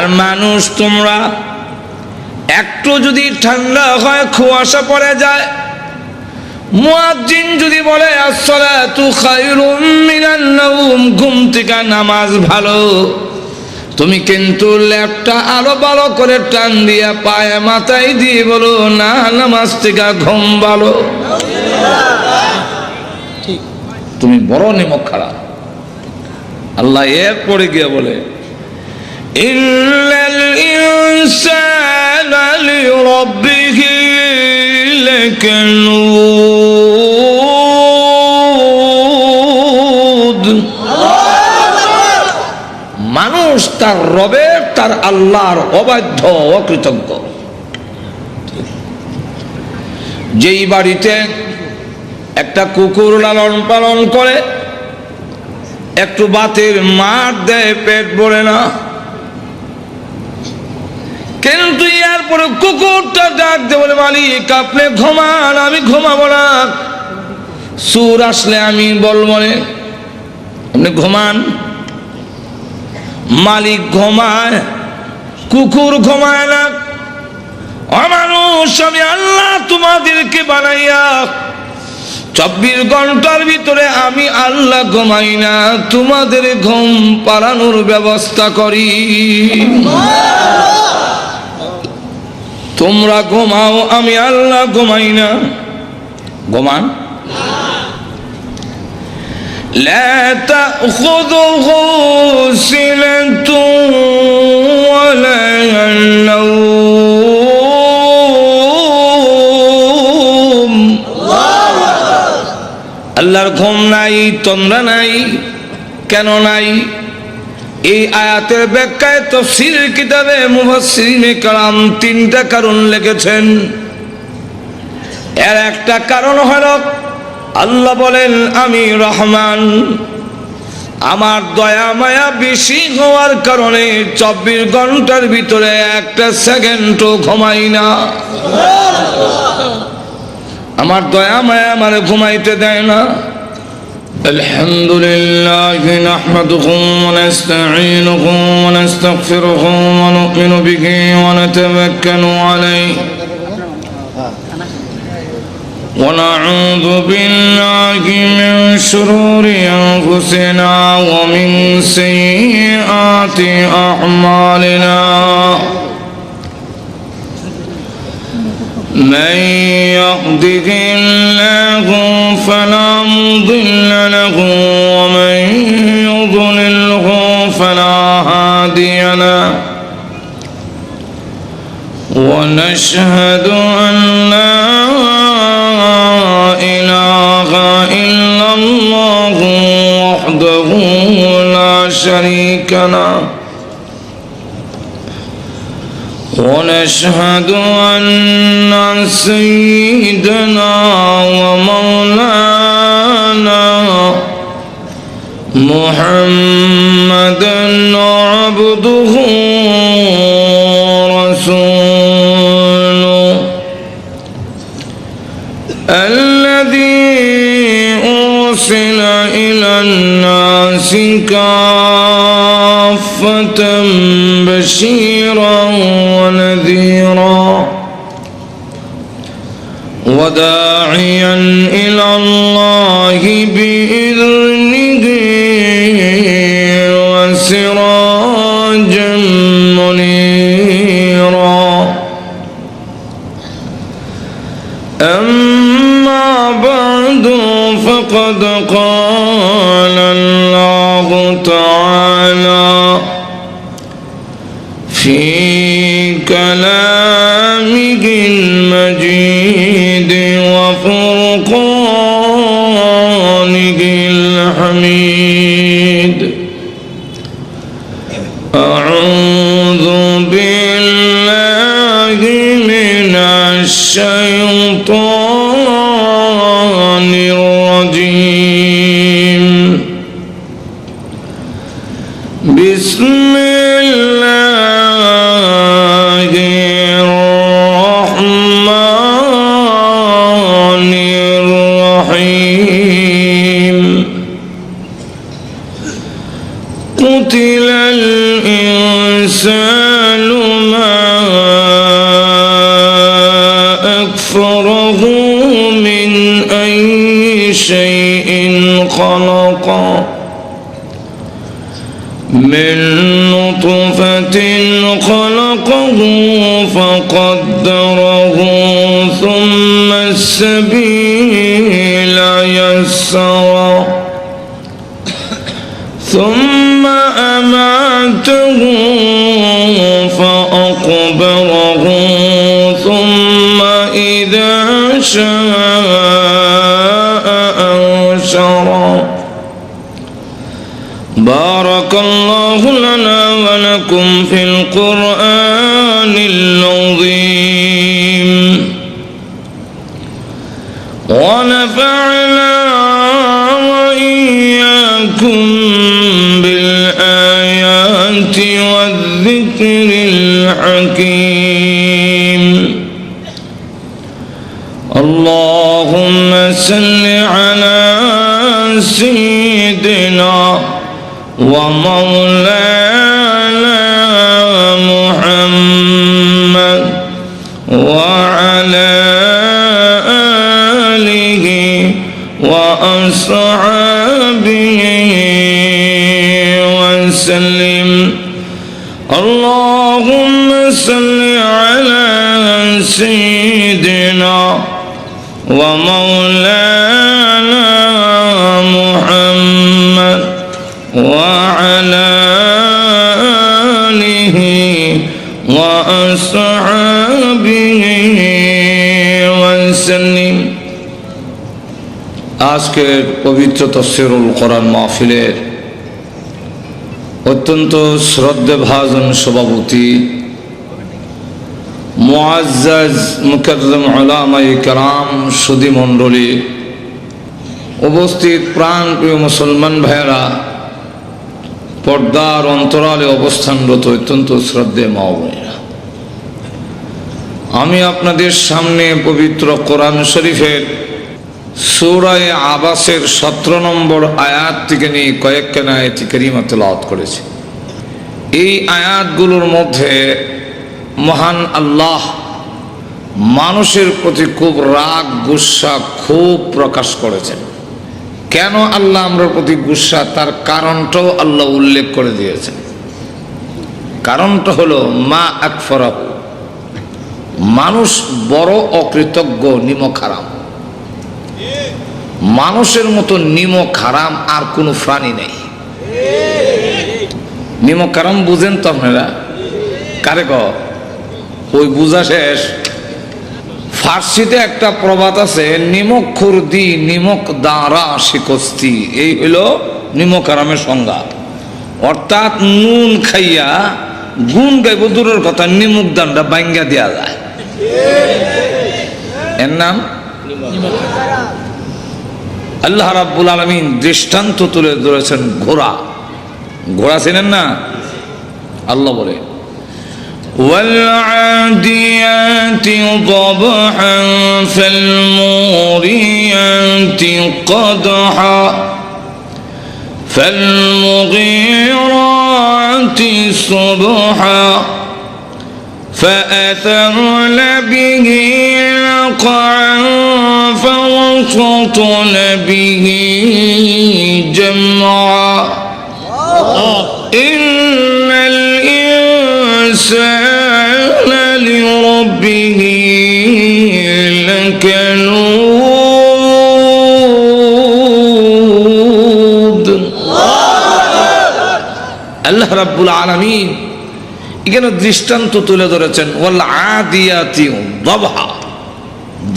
আর মানুষ তোমরা একটু যদি ঠান্ডা হয় কুয়াশা পড়ে যায়, মুয়াজ্জিন যদি বলে আসসালাতু খায়রুম মিনান নাওম, ঘুম থেকে নামাজ ভালো, তুমি কিন্তু ল্যাপটা আরো ভালো করে টান দিয়া পায়ে মাথায় দিয়ে বলো না নামাজ থেকে ঘুম ভালো। তুমি বড় নিমক খারাপ। আল্লাহ এরপরে গিয়ে বলে ইন্নাল ইনসানা লিরাব্বিহি লাকানুদ, মানুষ তার রবের তার আল্লাহর অবাধ্য অকৃতজ্ঞ। যেই বাড়িতে একটা কুকুর লালন পালন করে, একটু বাতের মার দেয়, পেট ভরে না, কিন্তু এরপরে কুকুরটা ডাক দিয়ে বলে মালিক আপনি ঘুমান, আমি ঘুমাবো না, সুর আসলে আমি বলবো না, আপনি ঘুমান। মালিক ঘুমায়, কুকুর ঘুমায় না। অমানুষ, আমি আল্লাহ তোমাদেরকে বানাইয়া 24 ঘন্টার ভিতরে আমি আল্লাহ ঘুমাই না, তোমাদের ঘুম পাড়ানোর ব্যবস্থা করি। তোমরা ঘুমাও, আমি আল্লাহ ঘুমাই না। ঘুমান। لا تأخذه سنة ولا نوم, আল্লাহর ঘুম নাই, তন্দ্রা নাই। কেন নাই? এই আয়াতের ব্যাখ্যায় তাফসীরের কিতাবে মুফাসসিরিনে কেরাম 3টা কারণ লিখেছেন। এর একটা কারণ হলো আল্লাহ বলেন আমি রহমান, আমার দয়া মায়া বেশি হওয়ার কারণে 24 ঘন্টার ভিতরে একটা সেকেন্ডও ঘুমাই না। আমার দয়া মায়া আমার ঘুমাইতে দেয় না। الحمدلله نحمده ونستعينه ونستغفره ونؤمن به ونتوكل عليه ونعوذ بالله من شرور أنفسنا ومن سيئات أعمالنا من يهده الله فلا مضل له ومن يضلله فلا هادي له ونشهد أن لا إله إلا الله وحده لا شريك له ونشهد أن سيدنا ومولانا محمدا عبده ورسوله الذي أرسل إلى الناس كافة بشيرا ونذيرا وداعيا إلى الله بإذنه وسراجا منيرا. أما بعد فقد قال الله تعالى في كلامه المجيد وفرقانه الحميد أعوذ بالله من الشيطان الرجيم. بسم الله الإنسان ما أكفره من أي شيء خلقه من نطفة خلقه فقدره ثم السبيل يسره ثم أماته فأقبره ثم إذا شاء أنشره. بارك الله لنا ولكم في القرآن العظيم ونفعنا وإياكم بالآيات والذكر الحكيم. اللهم صل على سيدنا ومولانا محمد وعلى آله وأصحابه وسلم. اللهم صل على سيدنا ومولانا محمد وعلى آله وأصحابه وسلم. আজকের পবিত্র তাফসীরুল কোরআন মাহফিলের অত্যন্ত শ্রদ্ধেভাজন সভাপতি মুআজ্জাজ মুকাররম উলামায়ে কেরাম, সুধী মণ্ডলী, উপস্থিত প্রাণপ্রিয় মুসলমান ভাইয়েরা, পর্দার অন্তরালে অবস্থানরত অত্যন্ত শ্রদ্ধেয় মা ও বোনেরা, আমি আপনাদের সামনে পবিত্র কোরআন শরীফের সূরা আবাসের 17 নম্বর আয়াত থেকে নিয়ে কয়েকখানা আয়াত কারিমা তেলাওয়াত করেছি। এই আয়াতগুলোর মধ্যে মহান আল্লাহ মানুষের প্রতি খুব রাগ গুসা খুব প্রকাশ করেছেন। কেন আল্লাহ আমরার প্রতি গুসা, তার কারণটাও আল্লাহ উল্লেখ করে দিয়েছেন। কারণটা হলো মা আকফরাহু, মানুষ বড় অকৃতজ্ঞ, নিমক হারাম। মানুষের মতো নিমক হারাম আর কোনো প্রাণী নেই। নিমক হারাম বুঝেন তো আপনারা? কারে ক ওই বুঝা শেষ। ফার্সিতে একটা প্রবাদ আছে, নিমক খুরদি নিমক দাঁড়া শিকস্তি। এই হলো নিমক হারামের সংজ্ঞা। অর্থাৎ নুন খাইয়া গুণ গাইব দূরের কথা, নিমক দানটা বাইঙ্গা দেওয়া যায়। এর নাম আল্লাহ রাব্বুল আলামিন দৃষ্টান্ত তুলে ধরেছেন ঘোড়া। ঘোড়া চেনেন না? আল্লাহ বলে والعاديات ضبحا فالموريات قدحا فالمغيرات صبحا فأثرن به نقعا فوسطن به جمعا إن الإنسان لربه لكنود. আল্লাহ রাব্বুল আলামিন এখানে দৃষ্টান্ত তুলে ধরেছেন ওয়াল আদিয়াতি দবহা।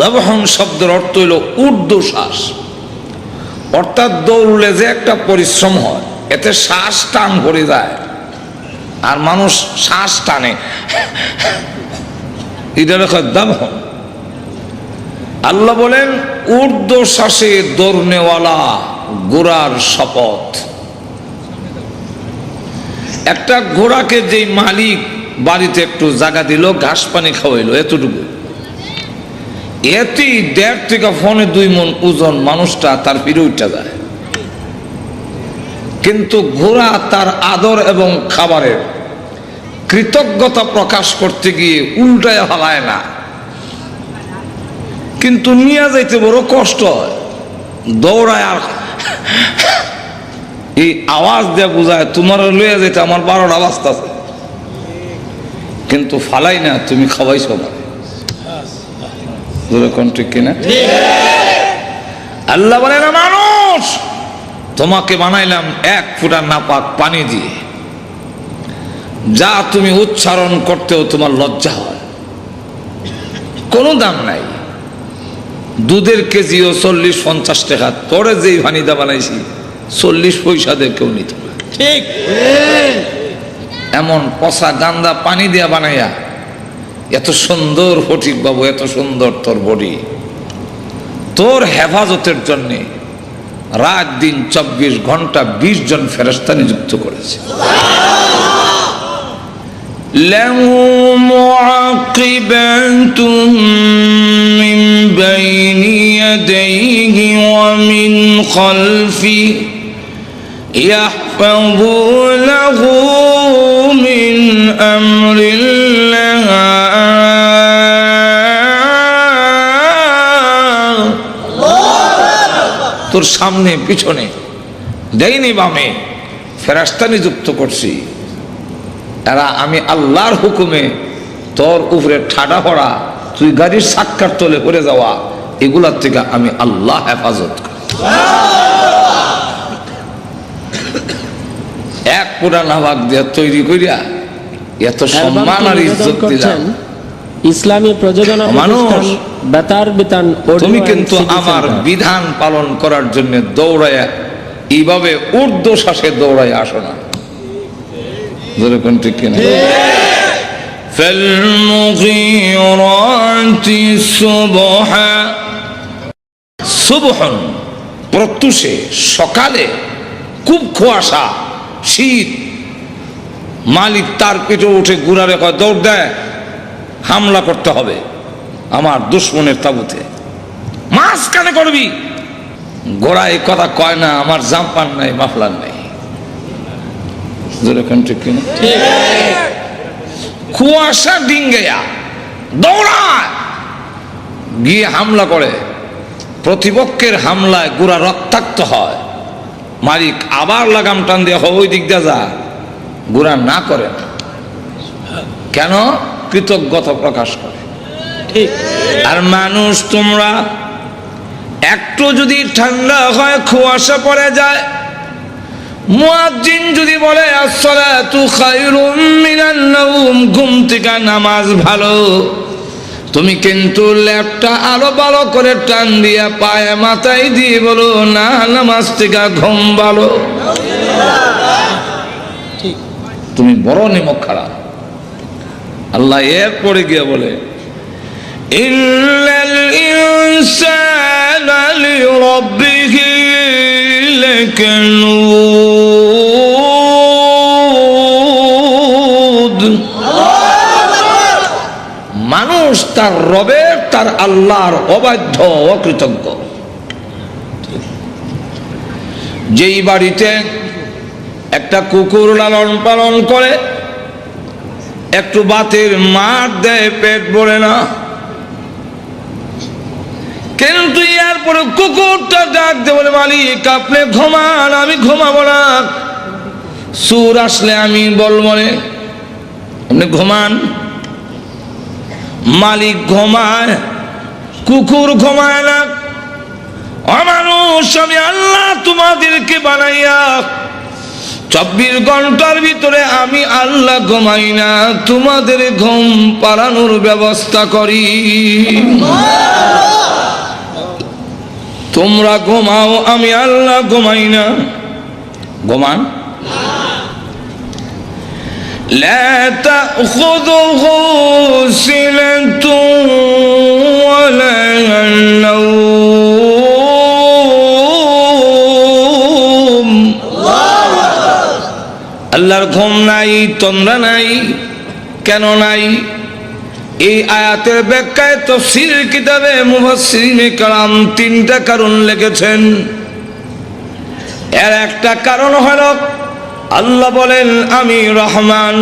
দবহন শব্দের অর্থ হইল ঊর্ধ্বশ্বাস, অর্থাৎ দৌড়লে যে একটা পরিশ্রম হয়, এতে শ্বাস টান পড়ে যায় আর মানুষ শ্বাস টানে, এটা লেখা দবহন। আল্লাহ বলেন ঊর্ধ্বশ্বাসে দৌড়নেওয়ালা ঘোড়ার শপথ। একটা ঘোড়াকে যেই মালিক বাড়িতে একটু জায়গা দিল, ঘাস পানি খাওয়াইলো, এতটুকু, এতেই 1.5 থেকে 2 মণ ওজন মানুষটা তার ফিরে উঠে যায়। কিন্তু ঘোড়া তার আদর এবং খাবারের কৃতজ্ঞতা প্রকাশ করতে গিয়ে উল্টায় হালায় না, কিন্তু নিয়ে যাইতে বড় কষ্ট হয়, দৌড়ায় আর এই আওয়াজ দিয়ে বোঝায় তোমার লইয়া যেতে আমার 12টা বাজতাছে, কিন্তু ফালাই না, তুমি খাওয়াইছো মানে। ঠিক কিনা? আল্লাহ বলে না, মানুষ তোমাকে বানাইলাম 1 ফোঁটা নাপাক পানি দিয়ে, যা তুমি উচ্চারণ করতেও তোমার লজ্জা হয়, কোনো দাম নাই। দুধের কেজিও 40-50 টাকা, তোরে যেই ভানিদা বানাইছি 40 পয়সা দিয়ে কেউ নিত না। ঠিক এমন পচা গান্দা পানি দিয়া বানাইয়া এত সুন্দর ফটিক বাবু, এত সুন্দর তোর বডি, তোর হেফাজতের জন্য রাত দিন 24 ঘন্টা 20 জন ফেরেশতা নিযুক্ত করেছে। লাহু মুআকিবাতুম মিন বাইনি ইয়াদাইহি ওয়া মিন খালফি ইয়াহফাযুনাহু মিন আমরিল্লাহ। তোর সামনে পিছনে ডাইনে বামে ফেরেশতা নিযুক্ত করছি, এরা আমি আল্লাহর হুকুমে তোর উপরে ঠাডা পড়া, তুই গাড়ির সাক্কার তলে পড়ে যাওয়া, এগুলার থেকে আমি আল্লাহ হেফাজত করি। 1 ফোঁটা নাপাক দিয়ে তৈরি করিয়া এত সম্মান আর ইজ্জত দিলাম। ইসলামী প্রযোজনা প্রতিষ্ঠান বেতার বিতান, তুমি কিন্তু আমার বিধান পালন করার জন্য দৌড়াইয়া এইভাবে ঊর্ধ্বশ্বাসে দৌড়াই আসো না। ঠিক কিনা? ফালমুগীরাতি সুবহা, সুবহন প্রত্যুষে সকালে খুব কুয়াশা, শীত, মালিক তার পিঠে উঠে গুড়ারে কয় দৌড় দেয়, হামলা করতে হবে আমার দুশ্মনের তাবুতে, মাঝখানে করবি। ঘোড়া এই কথা কয় না, আমার জাম্পার নাই, মাফলার নাই। ঠিক কিনা? কুয়াশা ডিঙ্গাইয়া দৌড়ায় গিয়ে হামলা করে, প্রতিপক্ষের হামলায় গুড়া রক্তাক্ত হয়, মালিক আবার লাগাম টান দিয়ে ওই দিক দিয়ে যা, গুড়া না করে। কেন? কৃতজ্ঞতা প্রকাশ করে। ঠিক। আর মানুষ তোমরা একটু যদি ঠান্ডা হয়, কুয়াশা পড়ে যায়, মুয়াজ্জিন যদি বলে আসসালাতু খায়রুম মিনান নাওম, ঘুম থেকে নামাজ ভালো, তুমি কিন্তু ল্যাপটা আরো ভালো করে টান দিয়া পায়ে মাথায় দিয়ে বলো না, নামাজ থেকে ঘুম ভালো। ঠিক, তুমি বড় নিমক খারাপ। আল্লাহ এরপরে গিয়ে বলে ইন্নাল ইনসানা লিরাব্বিহি লাকানুদ। মানুষ তার রবের, তার আল্লাহর অবাধ্য, অকৃতজ্ঞ। যেই বাড়িতে একটা কুকুর লালন পালন করে, একটু বাতের মার দেয়, পেট ভরে না, কিন্তু এরপরে কুকুরটা ডাক দে বলে মালিক আপনি ঘুমান, আমি ঘুমাবো না, সুর আসলে আমি বলবো না, আপনি ঘুমান। মালিক ঘুমায়, কুকুর ঘুমায় না। অমানুষ, আমি আল্লাহ তোমাদেরকে বানাইয়া 24 ঘন্টার ভিতরে আমি আল্লাহ ঘুমাই না, তোমাদের ঘুম পাড়ানোর ব্যবস্থা করি। তোমরা ঘুমাও, আমি আল্লাহ ঘুমাই না। ঘুমান। লা তাখুযুহু সিনাতুন ওয়ালা নাওম। আল্লাহর ঘুম নাই, তন্দ্রা নাই। কেন নাই? এই আয়াতের ব্যাখ্যায় তাফসীরের কিতাবে মুফাসসিরিনে কেরাম 3টা কারণ লিখেছেন। এর একটা কারণ হলো আল্লাহ বলেন আমি রহমান,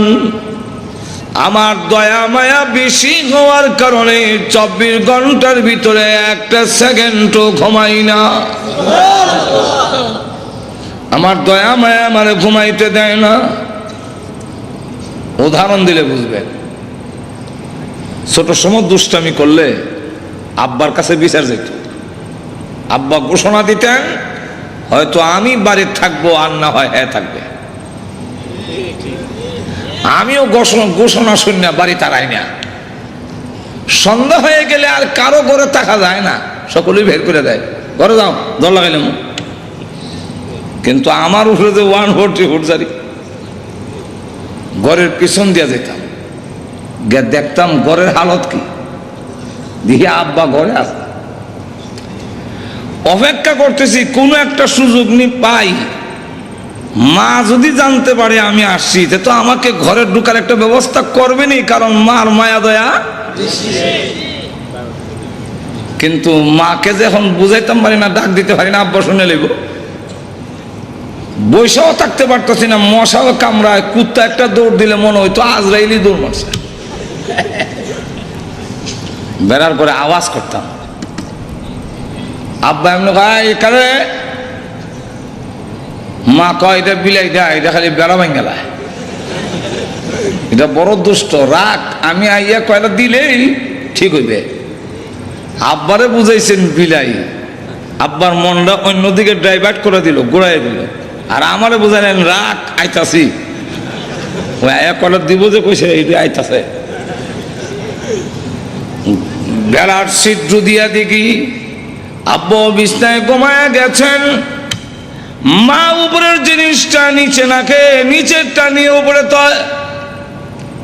আমার দয়া মায়া বেশি হওয়ার কারণে 24 ঘন্টার ভিতরে একটা সেকেন্ডও ঘুমাই না। আমার দয়া মায়া আমার ঘুমাইতে দেয় না। উদাহরণ দিলে বুঝবেন, ছোট সময় দুষ্টামি করলে আব্বার কাছে বিচার যেত। আব্বা ঘোষণা দিতেন, হয়তো আমি বাড়ির থাকবো আর না হয় হ্যাঁ থাকবে। আমিও ঘোষণা শুনে বাড়ি তারাই না। সন্ধ্যা হয়ে গেলে আর কারো ঘরে থাকা যায় না, সকলেই বের করে দেয়, ঘরে যাও দর লাগাইলাম। কিন্তু আমার উপরে যে 140 ফুট জারি, ঘরের পিছন দিয়ে যেতাম, গিয়ে দেখতাম ঘরের হালত কি, দিয়ে আব্বা ঘরে আসে। অপেক্ষা করতেছি কোনো একটা সুযোগ নি পাই, মা যদি জানতে পারে আমি আসছি তো আমাকে ঘরে ঢুকার একটা ব্যবস্থা করবেনি, কারণ মার মায়া দয়া। কিন্তু মাকে যখন বুঝাইতাম পারি না, ডাক দিতে পারি না, আব্বা শুনে লইব। বৈশাও থাকতে পারতেছি না, মশাও কামড়ায়, কুত্তা একটা দৌড় দিলে মনে হইতো আজরাইলি দৌড় মারছে। বেড়ার পরে আওয়াজ করতাম, আব্বা এমন কয় এখানে, মা কয় এটা বিলাই দেয়, এটা খালি বেড়া ভাঙ্গেলায়, এটা বড় দুষ্ট, রাগ। আমি আইয়া কয়টা দিলেই ঠিক হইবে। আব্বারে বুঝাইছেন বিলাই, আব্বার মনটা অন্যদিকে ডাইভার্ট করে দিল, ঘুরাই দিল। আর আমারে বুঝাইলেন রাগ, আইতাছি। ওই আয়া কয়টা দিব যে কইছে এইটা আইতাছে। বেড়ার ছিদ্র দিয়া দেখি আব্বা বিছনায় ঘুমায়া গেছেন, মা উপরের জিনিসটা নিচে নাকে, নিচেরটা নিয়ে উপরে তো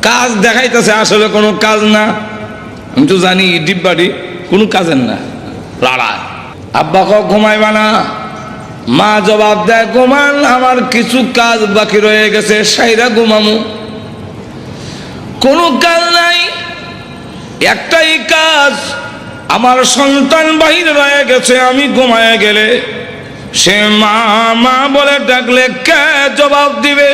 কাজ দেখাইতেছে, আসলে কোনো কাজ না। আমি তো জানি ডিব্বাটি কোনো কাজের না, লড়াই। আব্বা ক ঘুমাইবা না, মা জবাব দেয় ঘুমান, আমার কিছু কাজ বাকি রয়ে গেছে, সাইরা ঘুমামু। কোনো কাজ নাই, একটাই কাজ, আমার সন্তান বাহিরে রয়ে গেছে, আমি ঘুমায় গেলে সে মা মা বলে ডাকলে কে জবাব দিবে?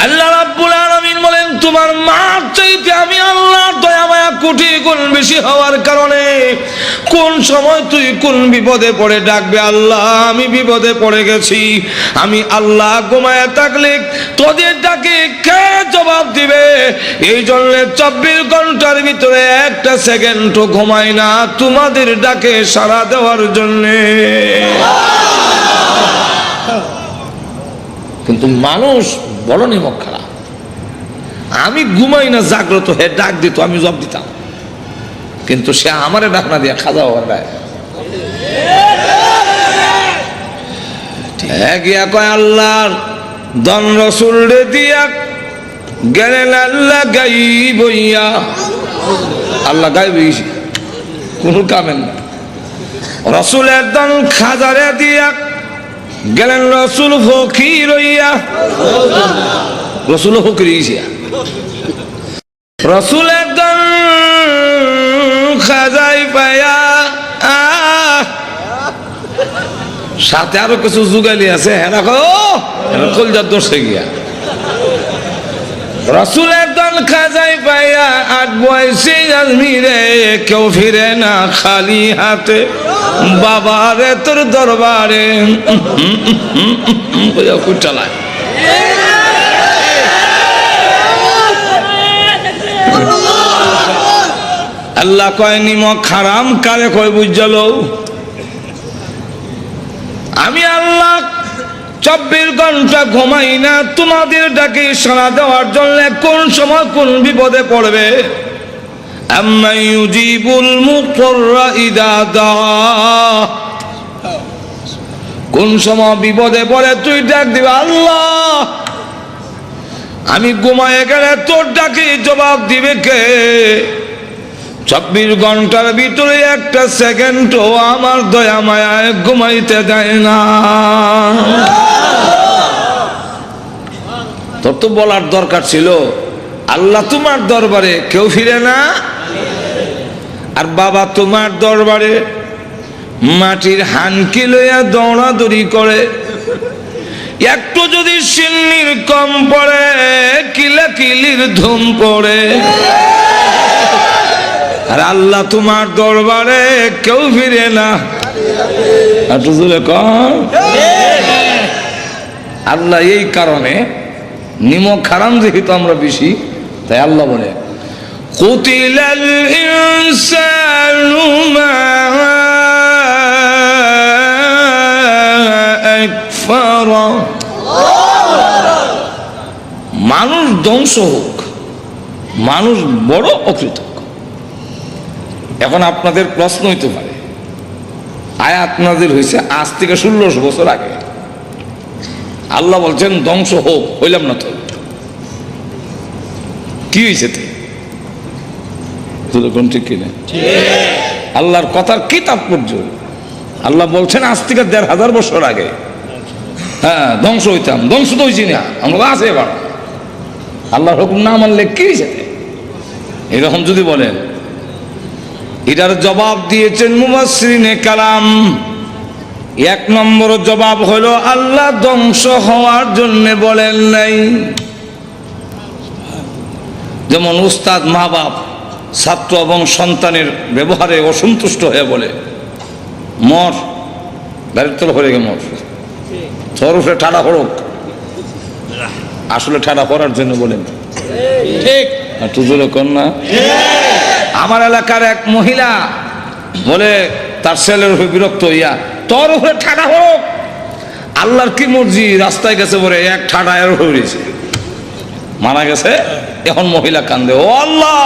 আল্লাহ রাব্বুল আলামিন বলেন, তোমার মা চাইতে আমি আল্লাহর দয়া মায়া কোটি গুণ বেশি হওয়ার কারণে কোন সময় তুই কোন বিপদে পড়ে ডাকবে, আল্লাহ আমি বিপদে পড়ে গেছি, আমি আল্লাহ ঘুমায় থাকলে তোদের ডাকে কে জবাব দিবে? এই জন্য 24 ঘন্টার ভিতরে একটা সেকেন্ডও ঘুমাই না তোমাদের ডাকে সাড়া দেওয়ার জন্যে। কিন্তু মানুষ বড় নিমক খারাপ। আমি ঘুমাই না, জাগ্রত হে ডাক দিত, আমি জবাব দিতাম, কিন্তু সে আমারে ডাক না দিয়া খাজা হওয়ার গায়ে গিয়া কয় আল্লাহর দন রসুল রে দিয়া গেলেন আল্লাহ গাইব ইয়া। আল্লাহ গাইব কোন কামেন না। রসুলের দন খাজারে দিয়া গেলেন রসুল ফকির হইয়া, রসুল ফকির হইয়া, রসুল একদম খাজাই পায়া, সাথে আরো কিছু যুগালি আছে, হ্যাঁ কলজার দোষে গিয়া রসুল একদম খাজাই পাইয়া 8 বয়সে আজমিরে কেউ ফিরে না খালি হাতে, বাবারে তোর দরবারে চালায়। আল্লাহ কয় নিমক হারাম কারে কয় বুঝল? আমি আল্লাহ 24 ঘন্টা ঘুমাই না তোমাদের ডাকে সাড়া দেওয়ার জন্য কোন সময় কোন বিপদে পড়বে। আম্মা ইউজিবুল মুত্তাররা ইযা দা, কোন সময় বিপদে পড়ে তুই ডাক দিবে আল্লাহ, আমি ঘুমায়ে গেলে তোর ডাকে জবাব দিবে কে? 24 ঘন্টার ভিতরে একটা সেকেন্ডও আমার দয়া মায়ায় ঘুমাইতে দেয় না। তোর তো বলার দরকার ছিল আল্লাহ তোমার দরবারে কেউ ফিরে না, আর বাবা তোমার দরবারে মাটির হানকি লইয়া দৌড়াদৌড়ি করে, একটু যদি সিন্নির কম পড়ে কিলে ধুম পড়ে। আর আল্লাহ তোমার দরবারে কেউ ফিরে না। একটু জোরে কর। আল্লাহ এই কারণে নিমক হারাম যেহেতু আমরা বেশি, তাই আল্লাহ বলে কুতিলাল ইনসানু মা আকফারা। মানুষ ধ্বংস হোক, মানুষ বড় অকৃতজ্ঞ। এখন আপনাদের প্রশ্ন হইতে পারে, আয়াত নাযিল হয়েছে আজ থেকে 1600 বছর আগে, আল্লাহ বলছেন ধ্বংস হোক, হইলাম না তো কি হয়েছে? ঠিক কিনা? আল্লাহর কথার কি তাৎপর্য? আল্লাহ বলছেন আজ থেকে 1500 বছর আগে হ্যাঁ ধ্বংস হইতাম, ধ্বংস তো হয়েছি না আমরা, আছে এবার আল্লাহর হুকুম না মানলে কি হয়েছে? এরকম যদি বলেন, এটার জবাব দিয়েছেন মুফাসসিরিনে কালাম। 1 নম্বর জবাব হলো আল্লাহ ধ্বংস হওয়ার জন্য বলেন নাই। যেমন উস্তাদ, মা বাপ, ছাত্র এবং সন্তানের ব্যবহারে অসন্তুষ্ট হয়ে বলে মর, গাড়ির তলা হয়ে গে মর, তোর উপরে ঠাড়া হড়ক। আসলে ঠাড়া পড়ার জন্য বলেন, ঠিক তুজুরে কন্যা। আমার এলাকার এক মহিলা বলে তার ছেলের উপরে বিরক্ত হইয়া, তোর উপরে ঠাড়া হোক। আল্লাহর কি মর্জি, রাস্তায় গেছে বলে এক ঠাড়া এর হয়েছে, মারা গেছে। এখন মহিলা কান্দে, ও আল্লাহ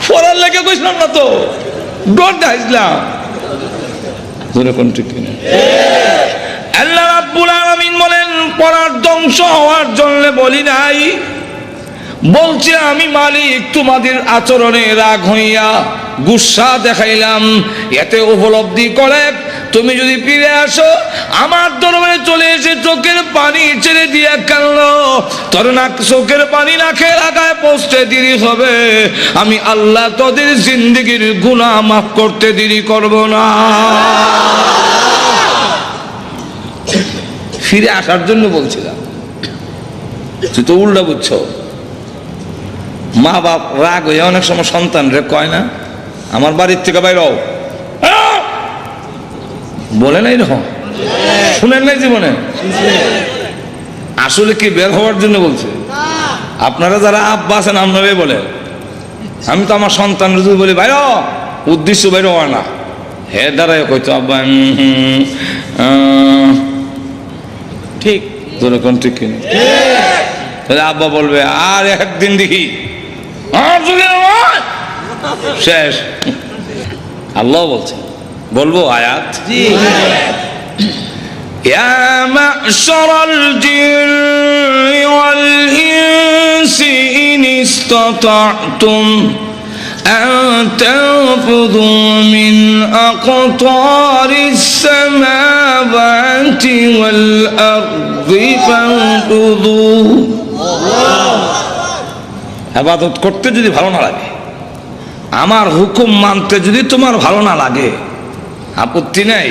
পড়ার লেগে কইছিলাম না তো, ডর দেখাইছিলাম। আল্লাহ রাব্বুল আলামিন বলেন পড়ার ধ্বংস হওয়ার জন্য বলি নাই, বলছে আমি মালিক তোমাদের আচরণে রাগ হইয়া গুসা দেখাইলাম। এতে উপলব্ধি করে তুমি যদি ফিরে আসো আমার দরবারে চলে এসে চোখের পানি ছেড়ে দিয়ে কাঁদলো, তোর না চোখের পানি নাকে লাগায় পৌঁছতে দেরি হবে, আমি আল্লাহ তোদের জিন্দেগির গুনাহ মাফ করতে দেরি করব না। ফিরে আসার জন্য বলছিলাম, তুই তো উল্টা বুঝছো। মা বাপ রাগ হয়ে অনেক সময় সন্তান রে কয় না, আমার বাড়ির থেকে বাইর হও, বলে নাই রকম, শুনেন নাই জীবনে? আসলে কি বের হওয়ার জন্য বলছে? আপনারা যারা আব্বা আছেন আপনারাই বলে, আমি তো আমার সন্তান যদি বলি বাইর, উদ্দেশ্য বাইর হওয়া না, হে দাঁড়ায় কইতো আব্বা ঠিক, যেরকম ঠিক কিনা? তাহলে আব্বা বলবে আর একদিন দেখি, শেষ। আল্লাহ বলছে, বলবো আয়াত, ইয়া মা'শারাল জিন্নি ওয়াল ইনসি ইন ইসতাতা'তুম আন তানফুযু মিন আকতারিস সামাওয়াতি ওয়াল আরদি ফানফুযু। ইবাদত করতে যদি ভালো না লাগে, আমার হুকুম মানতে যদি তোমার ভালো না লাগে, আপত্তি নাই,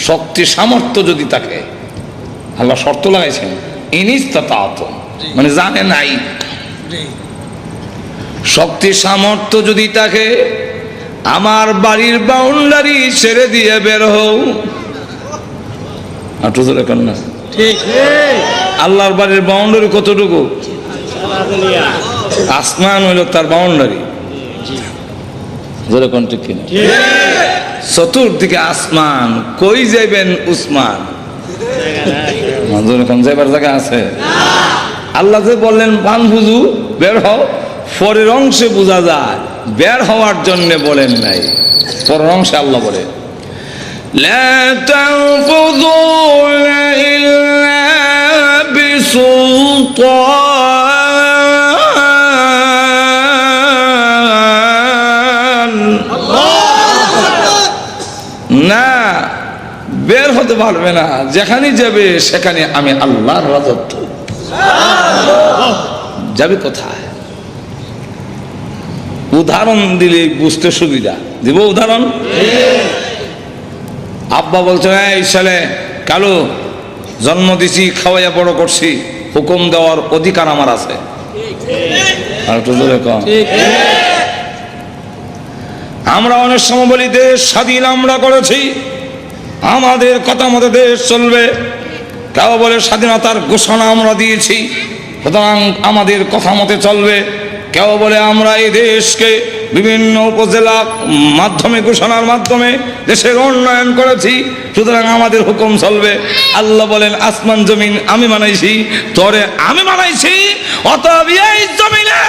শক্তি সামর্থ্য যদি থাকে, আল্লাহ শর্ত লাগাইছেন ইনিস্তাতা'তুম, মানে জানে নাই, শক্তি সামর্থ্য যদি থাকে আমার বাড়ির বাউন্ডারি ছেড়ে দিয়ে বের হও। আটু ধরে কেন না? ঠিক। আল্লাহর বাড়ির বাউন্ডারি কতটুকু? আসমান হইল তার বাউন্ডারি, ধরে কোন ঠিক কিনা? চতুর্দিকে আসমান, কই যাইবেন উসমান? যাইবার জায়গা আছে? আল্লাহ যে বললেন ফানফুযু, বের হও, পরের অংশে বোঝা যায় বের হওয়ার জন্য বলেন নাই, পরের অংশে আল্লাহ বলে লা তানফুযুনা ইল্লা বিসুলতান। না, বের হতে পারবে না, যেখানে যাবে সেখানে আমি আল্লাহর রাজত্ব। যাবে কোথায়? উদাহরণ দিলে বুঝতে সুবিধা, দিব উদাহরণ। আব্বা বলছে এই ছেলে কালো, জন্ম দিছি, খাওয়াইয়া বড় করছি, হুকুম দেওয়ার অধিকার আমার আছে, আর একটু জোরে কম। আমরা অনেক সময় বলি দেশ স্বাধীন আমরা করেছি, আমাদের কথা মতো দেশ চলবে। কেউ বলে স্বাধীনতার ঘোষণা আমরা দিয়েছি, সুতরাং আমাদের কথা মতে চলবে। কেউ বলে আমরা এই দেশকে বিভিন্ন উপজেলা মাধ্যমে ঘোষণার মাধ্যমে দেশের উন্নয়ন করেছি, সুতরাং আমাদের হুকুম চলবে। আল্লাহ বলেন আসমান জমিন আমি বানাইছি, তরে আমি বানাইছি, অতএব এই জমিনে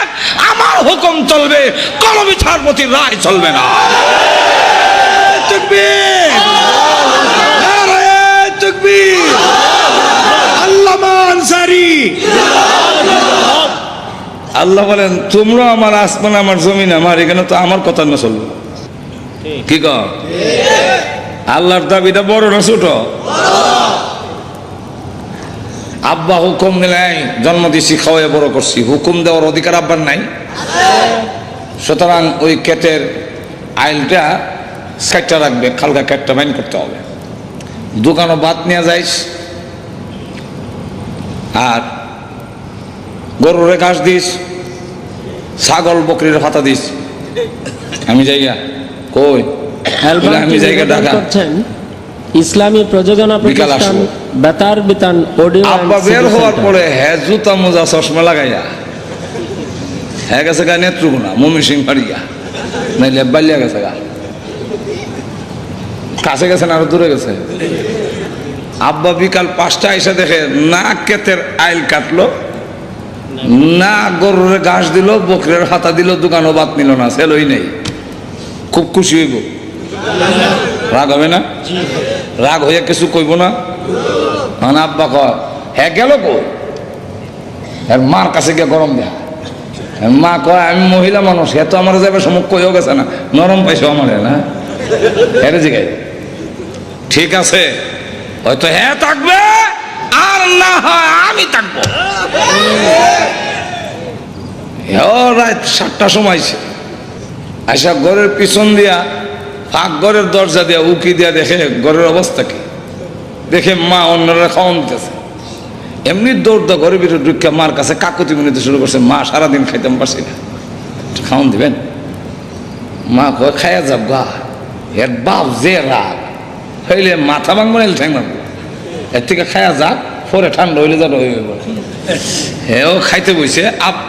আমার হুকুম চলবে, কোনো বিচারপতির রায় চলবে না। তাকবীর, নারায়ে তাকবীর, আল্লামা আনসারী। আল্লাহ বলেন তোমরা আমার আসমান আমার জমিন আমার, এখানে তো আমার কথা না চলবে। কি কর আল্লাহর দাবিটা বড় না ছোট? আব্বা হুকুম দিলাই জন্ম দিছি, খাওয়াই বড় করছি, হুকুম দেওয়ার অধিকার আব্বার নাই। সুতরাং ওই ক্ষেতের আইলটা সাইডটা রাখবে, খালকা ক্ষেতটা মাইন করতে হবে। দোকানও বাদ নিয়ে যাইস, আর গরুরে ঘাস দিস, ছাগল বকরির পাতা দিস। আমি জায়গা কই আমি জায়গা ঢাকা ইসলামী প্রযোজনা প্রতিষ্ঠান বেতার বিতান অডিও। আব্বা বের হওয়ার পরে হ্যাঁ জুতা মোজা চশমা লাগাইয়া হ্যাঁ গেছে গা নেত্রকোনা মমি সিং ফাড়িয়া, নাইলে বালিয়া গেছে গা, কাছে গেছে না আরো দূরে গেছে। আব্বা বিকাল 5টা এসে দেখে না ক্ষেতের আইল কাটলো, না গরুরে ঘাস দিল, বকরের হাতা দিল, দোকানও বাদ নিল না, সেলই নেই। খুব খুশি হইব, রাগ হবে না? রাগ হইয়া কিছু কইব না? মানে আব্বা কয় হ্যাঁ গেল কই, আর মার কাছে গিয়ে গরম দেয়া। মা কয় আমি মহিলা মানুষ, হে তো আমার যাবে সমুখ কইও গেছে না, নরম পাইছো আমার না, হেরে জিগাই। ঠিক আছে, হয়তো হ্যাঁ থাকবে, আর না হয় আমি থাকবো। রাত 7টার সময় আইসা ঘরের পিছন দিয়া ফাঁক ঘরের দরজা দিয়া উকি দিয়া দেখে ঘরের অবস্থা কি, দেখে মা অন্যরা খাওয়ান দিতেছে। এমনি দৌড় দা ঘরের ভিতরে ঢুকে মার কাছে কাকুতি মিনিতে শুরু করছে, মা সারাদিন খাইতাম পারছি না, খাওয়ান দিবেন? মা কয় খাইয়া যাব গা, এর বাপ যে রাগ হইলে মাথা ভাঙবো না, ঠ্যাং ভাঙবো, এর থেকে খাইয়া যাক, পরে ঠান্ডা হইলে যা হইবে। হ্যাঁ ও খাইতে বইছে,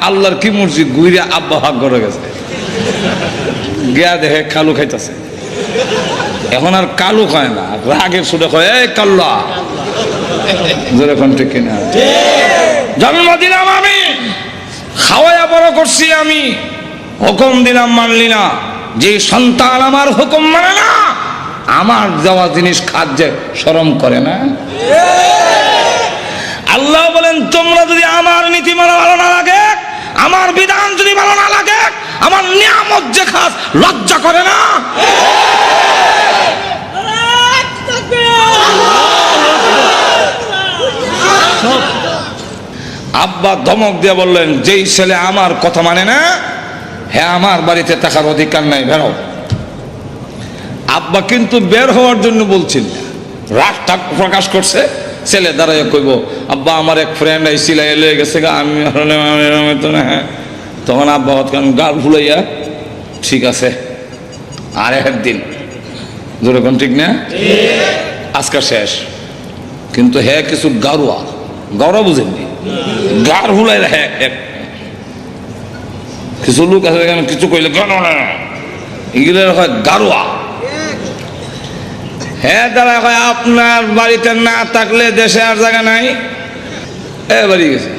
আল্লাহর কি মর্জি, গুইরা আব্বা ভাগ করে গেছে, গিয়া দেখে কালু খাইতেছে। এখন আর কালু খায় না, রাগের সুরে কয় এই কাল্লা, যেরকম ঠিক কিনা? জন্ম দিলাম আমি, খাওয়াইয়া বড় করছি আমি, হুকুম দিলাম মানলি না। যে সন্তান আমার হুকুম মানে না, আমার দেওয়া জিনিস খাদ্যে শরম করে না। আল্লাহ বলেন তোমরা যদি আমার নীতি মানা ভালো না লাগে, আমার বিধান যদি ভালো না লাগে, আমার নিয়ামত যে খাস লজ্জা করে না? আব্বা ধমক দিয়ে বললেন যেই ছেলে আমার কথা মানে না, হ্যাঁ আমার বাড়িতে থাকার অধিকার নাই, বেরো। আব্বা কিন্তু বের হওয়ার জন্য বলছিল, রাগটা প্রকাশ করছে। ছেলে দাঁড়াইয়া কইব আব্বা আমার এক ফ্রেন্ড আইসিলা এলে গেছে গা, আমি তো না। হ্যাঁ, তখন আব্বা গাল ফুলাইয়া ঠিক আছে আর একদিন, যেরকম ঠিক না, আজকাল শেষ। কিন্তু হ্যাঁ কিছু গারুয়া, গাওয়া বুঝেননি, গার ফুলাই হ্যাঁ কিছু লোক আছে কিছু কইলে এগুলো হয় গারুয়া। হ্যাঁ দাদা কয় আপনার বাড়িতে না থাকলে দেশে আর জায়গা নাই, এ বাড়ি গেছে।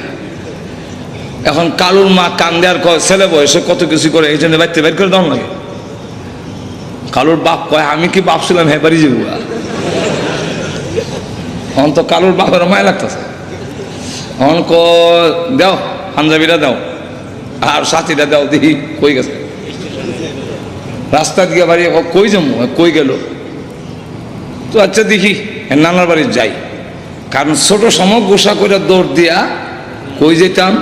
এখন কালুর মা কান্দে আর কয় ছেলে বয়সে কত কিছু করে, এই জন্য বাড়িতে বের করে দাও লাগে। কালুর বাপ কয় আমি কি বাপ ছিলাম, হ্যাঁ বাড়ি যাবো। এখন তো কালুর বাপের মায় লাগতেছে। এখন দাও পাঞ্জাবিরা দাও আর সাথীরা দাও, দেখি কই গেছে। রাস্তা দিয়ে বাড়ি কই যাবো, কই গেল তো আচ্ছা দেখি নানার বাড়ি যাই। কারণ ছোট সময় গোসা করে দৌড় দিয়া কই যেতাম,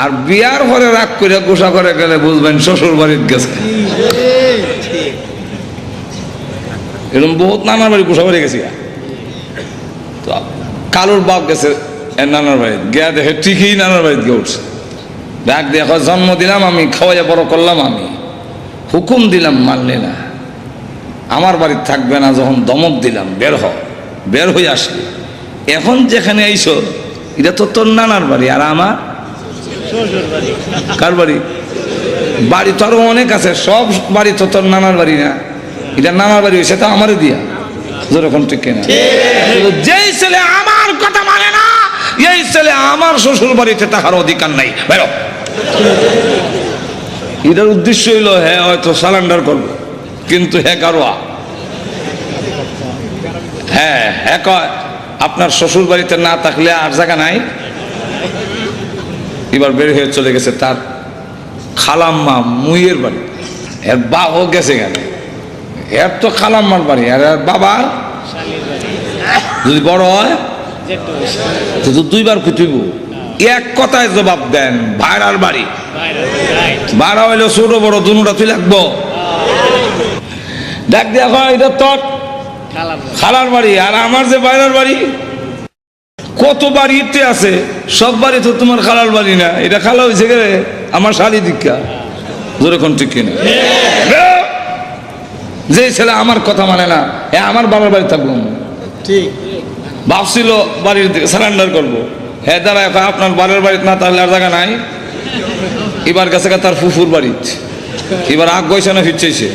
আর বিয়ার পরে রাগ করে গোসা করে গেলে বুঝবেন শ্বশুর বাড়ির গেছে। এরকম বহুত নানার বাড়ি গোসা বাড়ি গেছি। তো কালুর বাপ গেছে নানার বাড়ি, গিয়া দেখে ঠিকই নানার বাড়িতে গিয়ে উঠছে। ডাক দিয়ে কয়, জন্ম দিলাম আমি, খাওয়াইয়া বড় করলাম আমি, হুকুম দিলাম মানলে না, আমার বাড়িতে থাকবে না, যখন দমক দিলাম বের হয়ে আসলি, এখন যেখানে আইসো এটা তো তোর নানার বাড়ি, আর আমার কার বাড়ি? বাড়ি তো আরো অনেক আছে, সব বাড়ি তো তোর নানার বাড়ি না, এটা নানার বাড়ি হয়েছে তো আমারও দিয়া, যেরকম ঠিক কিনা? যেই ছেলে আমার কথা মানে না, এই ছেলে আমার শ্বশুর বাড়িতে থাকার অধিকার নাই, বেরো। এটার উদ্দেশ্য হইল হ্যাঁ হয়তো সারেন্ডার করবো, কিন্তু হ্যাঁ কারোয়া হ্যাঁ কয় আপনার শ্বশুর বাড়িতে না থাকলে আর জায়গা নাই। এবার বের হয়ে চলে গেছে তার খালাম্মা মুইয়ের বাড়ি, এর বাবা গেছে কেন, এর তো খালাম্মার বাড়ি, আর এর বাবার যদি বড় হয় তো দুইবার খুঁটিব। এক কথায় জবাব দেন, ভাইরার বাড়ি, ভাড়া হইলো ছোট বড় দুটা তুই লাগবো। ডাক দিয়া হয় এটা তোর খালার বাড়ি, আর আমার যে বাইরের বাড়ি, কত বাড়িতে আছে, সব বাড়ি তো তোমার খালার বাড়ি না, এটা খালা হয়েছে গে আমার শালি দীক্ষা, যেরকম ঠিক কিনা? যে ছেলে আমার কথা মানে না, আমার বাবার বাড়ি থাকবো, ঠিক ভাবছিল বাড়ির দিকে সারেন্ডার করবো, হ্যাঁ দাঁড়া আপনার বাড়ির বাড়িতে না তাহলে আর জায়গা নাই। এবার গেছে তার ফুফুর বাড়িতে, এবার আগ গইছে না ফিরছে,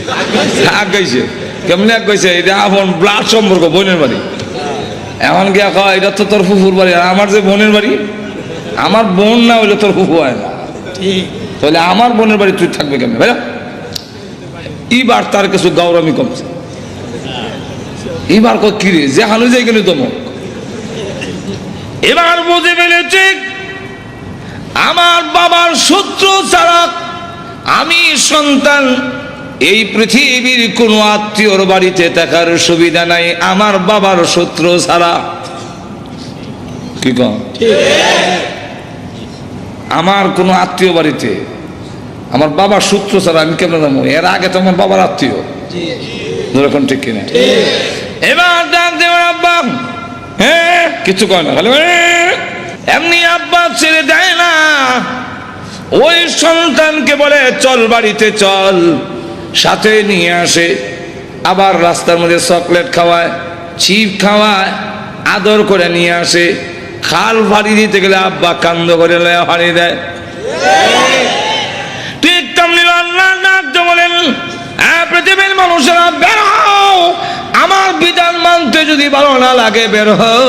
আগ গাইছে, কেমনি আগ গাইছে, এটা আপন ব্লাড সম্পর্ক, বোনের বাড়ি। এমন গিয়া কয় এটা তো তোর ফুফুর বাড়ি, আর আমার যে বোনের বাড়ি, আমার বোন না হইলে তোর ফুফু হয় না, তাহলে আমার বোনের বাড়ি তুই থাকবে কেমন ভাই? এবার তার কিছু গৌরবী কমছে, এবার কয় কিরে যে হানু যাই গেল তমক, এবার বুঝে ফেলেছে আমার বাবার শত্রু ছাড়া আমি সন্তান, এই পৃথিবীর কোন আত্মীয়র বাড়িতে থাকার সুবিধা নাই আমার বাবার শত্রু ছাড়া। কি কম আমার কোন আত্মীয় বাড়িতে আমার বাবার সূত্র ছাড়া আমি কেমন যাবো? এর আগে তো আমার বাবার আত্মীয়, যেরকম ঠিক কিনা? এবার ডাক দেওয়ার আব্বা, হ্যাঁ কিছু কয় না, খালি এমনি আব্বা ছেড়ে দেয় না, ওই সন্তানকে বলে চল বাড়িতে চল, সাথে নিয়ে আসে, আবার রাস্তার মধ্যে চকলেট খাওয়ায়, চিপ খাওয়ায়, আদর করে নিয়ে আসে। খাল ফাড়ি দিতে গেলে আব্বা কান্দ করে লয়া ফাড়ি দেয়। ঠিক তেমনি আল্লাহ ডাকতে বলেন, পৃথিবীর মানুষেরা বের হও, আমার বিধান মানতে যদি ভালো না লাগে বের হও।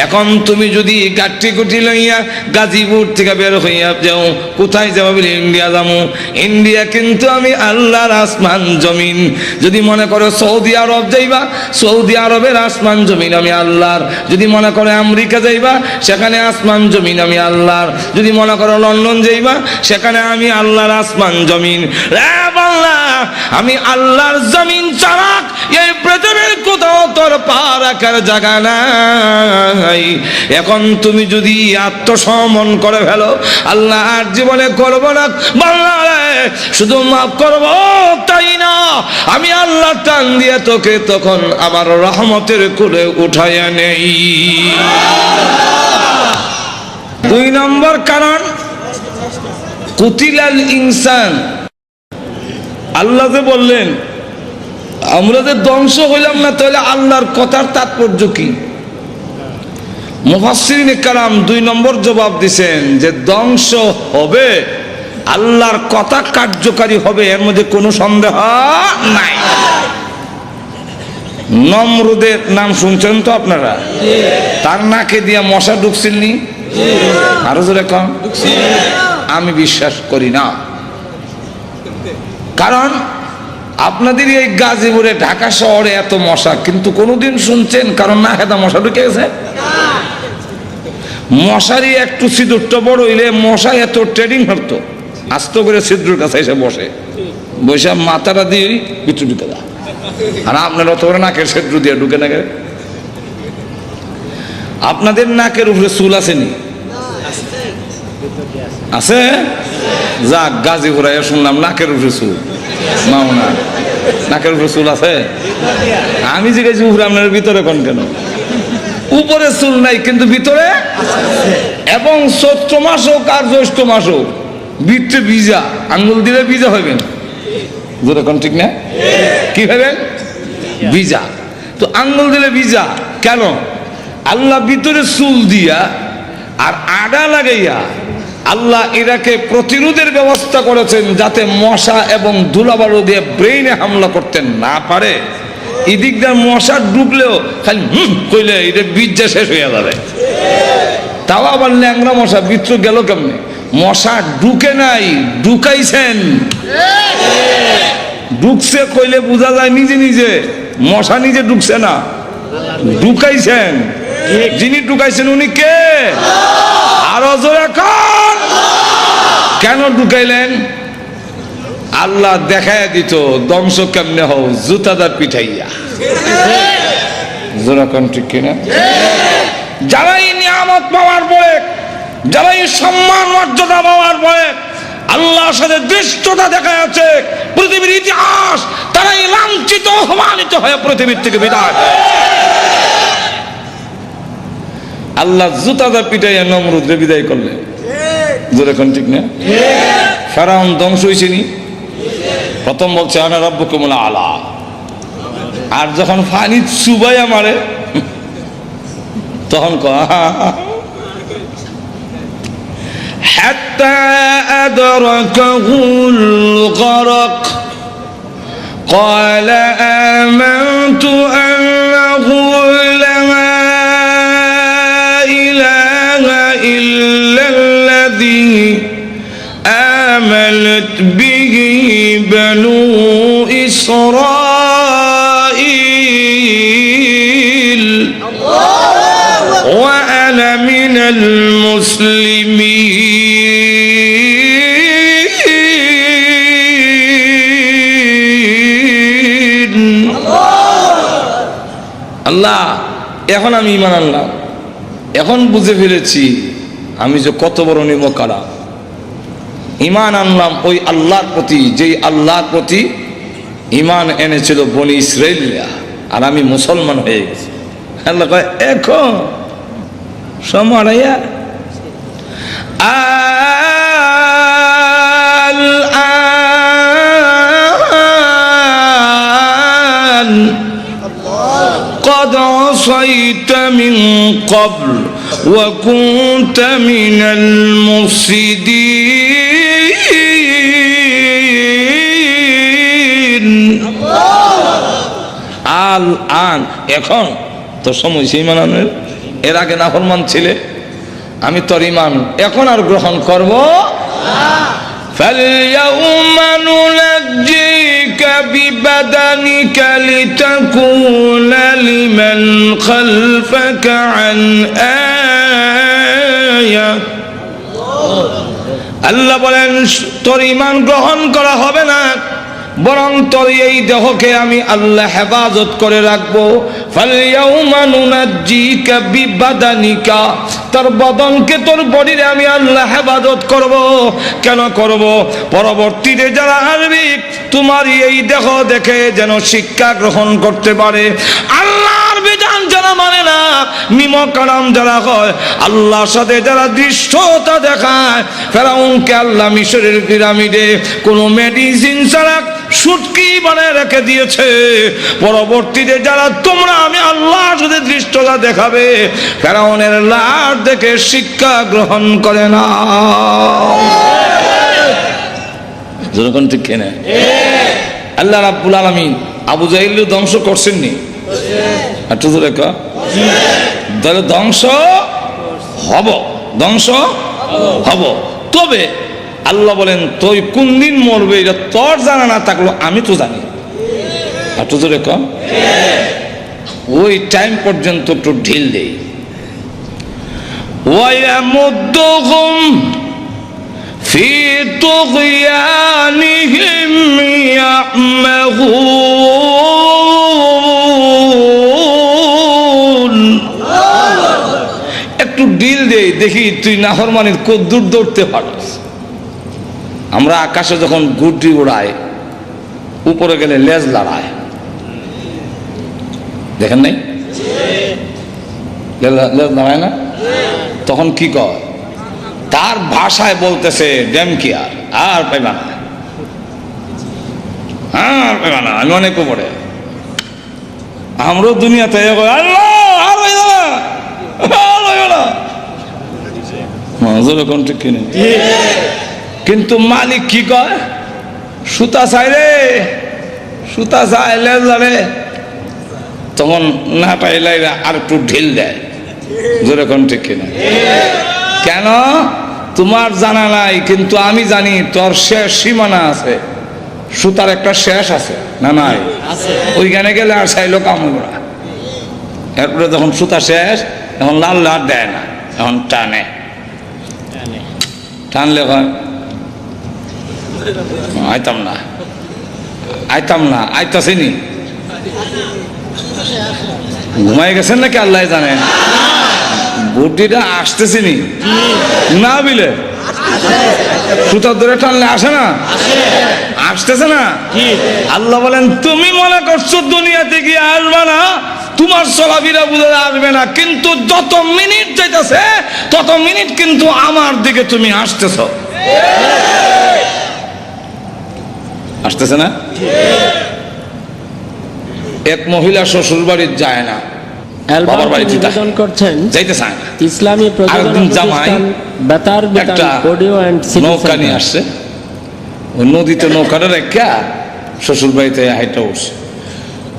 এখন তুমি যদি গাঠি গুটি লইয়া গাজীপুর থেকে বের হইয়া যাও, কোথায় যাবো বলে ইন্ডিয়া যাবো, ইন্ডিয়া কিন্তু আমি আল্লাহর আসমান জমিন। যদি মনে করো সৌদি আরব যাইবা, সৌদি আরবের আসমান জমিন আমি আল্লাহর। যদি মনে করো আমেরিকা যাইবা, সেখানে আসমান জমিন আমি আল্লাহর। যদি মনে করো লন্ডন যাইবা, সেখানে আমি আল্লাহর আসমান জমিন। আমি আল্লাহর জমিন ছাড়া এই পৃথিবীর কোথাও তোর পা রাখার জায়গা নাই। এখন তুমি যদি আত্মসমর্পণ করে ফেলো, আল্লাহ আর জীবনে করবো না বাংলা, শুধু মাফ করবো তাই না, আমি আল্লাহ টান দিয়ে তোকে তখন আমার রহমতের কোলে উঠাইয়া নেই। 2 নম্বর কারণ, কুতিলাল ইনসান, আল্লাহ যে বললেন আমরা যে ধ্বংস হইলাম না, তাহলে আল্লাহর কথার তাৎপর্য কি? মুফাসসিরিন কেরাম 2 নম্বর জবাব দিছেন যে ধ্বংস হবে, আল্লাহর কথা কার্যকারী হবে, এর মধ্যে কোনো সন্দেহ নাই। নমরুদের নাম শুনছেন তো আপনারা? তার নাকে দিয়া মশা ঢুকছিলনি? আরো জোরে কম। আমি বিশ্বাস করি না, কারণ আপনাদের এই গাজীপুরে ঢাকা শহরে এত মশা, কিন্তু কোনোদিন শুনছেন কারণ না খেদা মশা ঢুকে গেছে? মশারি একটু ছিদ্রটা বড় হইলে মশা এত ট্রেডিং হতো, আস্ত করে ছিদ্রের কাছে এসে বসে, বসে মাথাটা দিয়ে ভিতরে ঢুকে দেয়। আর আপনার অত করে নাকের ছিদ্র দিয়ে ঢুকে না? আপনাদের নাকের উপরে চুল আসেনি? আছে? যাক, গাজীপুরে শুনলাম নাকের উপরে চুল, মাওনা নাকের উপরে চুল আছে। আমি জিজ্ঞাসি উপরে, আপনার ভিতরে কোন কেন? উপরে চুল নাই কিন্তু ভিতরে, এবং চৈত্র মাস হোক আর জ্যৈষ্ঠ মাস হোক ভিতরে ভিজা, আঙ্গুল দিলে ভিজা হইবেন, যেরকম ঠিক না? কি হইবেন? ভিজা। তো আঙ্গুল দিলে ভিজা কেন? আল্লাহ ভিতরে চুল দিয়া আর আডা লাগাইয়া আল্লাহ এটাকে প্রতিরোধের ব্যবস্থা করেছেন, যাতে মশা এবং ধুলাবালু দিয়ে ব্রেইনে হামলা করতে না পারে। এদিক দিয়ে মশা ঢুকলেও খালি কইলে এটা বীজা শেষ হয়ে যাবে। তাও আবার ল্যাংরা মশা ভিতরে গেল কেমনে? মশা ঢুকে নাই, ঢুকাইছেন। ঢুকছে কইলে বোঝা যায় নিজে নিজে, মশা নিজে ঢুকছে না, ঢুকাইছেন। যিনি ঢুকাইছেন উনি কে? আরো জোরে কান। কেন ঢুকাইলেন? আল্লাহ দেখায় দিত ধ্বংস কেমনে হও, জুতাদার পিঠাইয়া। জোরে কান, ঠিক কিনা? যারাই নিয়ামত পাওয়ার পরে, যারাই সম্মান মর্যাদা পাওয়ার পরে আল্লাহর সাথে দৃষ্টতা দেখা যাচ্ছে পৃথিবীর ইতিহাস, তারাই লাঞ্ছিত অপমানিত হয়ে পৃথিবীর থেকে বিদায়। আল্লাহ জুতাদা পিটাইয়া নমরুদরে বিদায় করলেন। যেরকম ঠিক না? ফেরাউন ধ্বংস হয়েছে নি? প্রথম বলছে আনা রাব্বুকুমুল আলা, আর যখন ফানি চুবাইয়া মারে তখন হাত্তা আদরাকাহুল গরক قال آمنت أنه لا إله إلا الذي آمنت به بنو إسرائيل وأنا من المسلمين আল্লাহ এখন আমি ঈমান আনলাম, এখন বুঝে ফেলেছি আমি যে কত বড় নিমকারা। ঈমান আনলাম ওই আল্লাহর প্রতি, যেই আল্লাহর প্রতি ঈমান এনেছিল বনি ইসরাইলরা, আর আমি মুসলমান হয়ে গেছি। আল্লাহ কয় এখন সমারাইয়া قد عصيت من قبل وكنت من المفسدين আল এখন তো সময় সেই মানানোর। এর আগে নাফরমান ছিলে, আমি তোর ঈমান এখন আর গ্রহণ করব। فَالْيَوْمَ نُنَجِّيكَ بِبَدَنِكَ لِتَكُونَ لِمَنْ خَلْفَكَ عَنْ آيَةٍ। আল্লাহ বলেন তোর ঈমান গ্রহণ করা হবে না, বরং তোর এই দেহকে আমি আল্লাহ হেফাজত করে রাখবো। ফালইয়াউমা নুনাজ্জিকা বিবাদানিকা, তোর বদনকে, তোর বডিরে আমি আল্লাহ হেফাজত করব। কেন করব? পরবর্তীতে যারা আসবে তোমার এই দেহ দেখে যেন শিক্ষা গ্রহণ করতে পারে। আল্লাহর বিধান যারা মানে না, নিমকারাম যারা হয়, আল্লাহর সাথে যারা দৃষ্টতা দেখায়, ফেরাউনকে আল্লাহ মিশরের পিরামিডে কোনো মেডিসিন ছাড়া সুটকি বানায় রেখে দিয়েছে। পরবর্তীতে যারা তোমরা আমি আল্লাহর সাথে দৃষ্টতা দেখাবে, ফেরাউনের লাশ দেখে শিক্ষা গ্রহণ করে না। যখন ঠিক কেনা আল্লাহ রাব্বুল আলামিন আবু জাহিল ধ্বংস করছেননি? একটু জোরে কা। তাহলে ধ্বংস হব, ধ্বংস হব। তবে আল্লাহ বলেন তুই কোন দিন মরবে এটা তোর জানা না থাকলো আমি তো জানি। একটু জোরে কা। ওই টাইম পর্যন্ত একটু ঢিল দেই। ওয়ায়ামুদ্দুহুম ফি তুগয়ানিহিম ইয়াহমাহুন। একটু ঢিল দেই, দেখি তুই নাফরমানির কদ্দুর দৌড়তে পারিস। আমরা আকাশে যখন গুড্ডি উড়াই, উপরে গেলে লেজ লড়ায়, দেখেন নাই? দাঁড়ায় না? তখন কি কয়? তার ভাষায় বলতেছে ড্যামকিয়ার, আর পাইবা না, আর পাইবা না। আমি অনেক পড়ে আমরাও দুনিয়াতে আল্লাহ আর পাইবা না, আর পাইবা না, যেরকম ঠিক কিনে। কিন্তু মালিক কি কয়? সুতা চাই রে, সুতা চাইলে জানে, তখন না পাইলে আর একটু ঢিল দেয়, যেরকম ঠিক কিনা। কেন? তোমার জানা নাই, কিন্তু আমি জানি তোর শেষ সীমানা আছে, সুতার একটা শেষ আছে না নাই? ওইখানে গেলে আর চাইলো কামড়া। এরপরে যখন সুতা শেষ, এখন লাল লাল দেয় না, এখন টানে, টানলে হয় আইতাম না, আইতাম না, আইতাছিনি। ঘুমাই গেছেন নাকি আল্লাহ জানে। বুটিটা আসতেছিনি না বিলে, সুতার ধরে টানলে আসে না, আসতেছে না। আল্লাহ বলেন তুমি মনে করছো দুনিয়াতে গিয়ে আসবে না, তোমার চলাফেরা বুঝে আসবে না, কিন্তু যত মিনিট যাইতেছে তত মিনিট কিন্তু আমার দিকে তুমি আসতেছ, আসতেছে না। এক মহিলা শ্বশুর বাড়ি যায় না, বাবার বাড়িতে নিবেদন করছেন যাইতে চায় না। ইসলামী প্রযোজনা জামাই প্রতিষ্ঠান বেতার বিতান একটা অডিও এন্ড সিডি নৌকা নিয়ে সেন্টার। আসছে, ওই নদীতে নৌকাটা রেখা শ্বশুর বাড়িতে হাইটা উঠছে।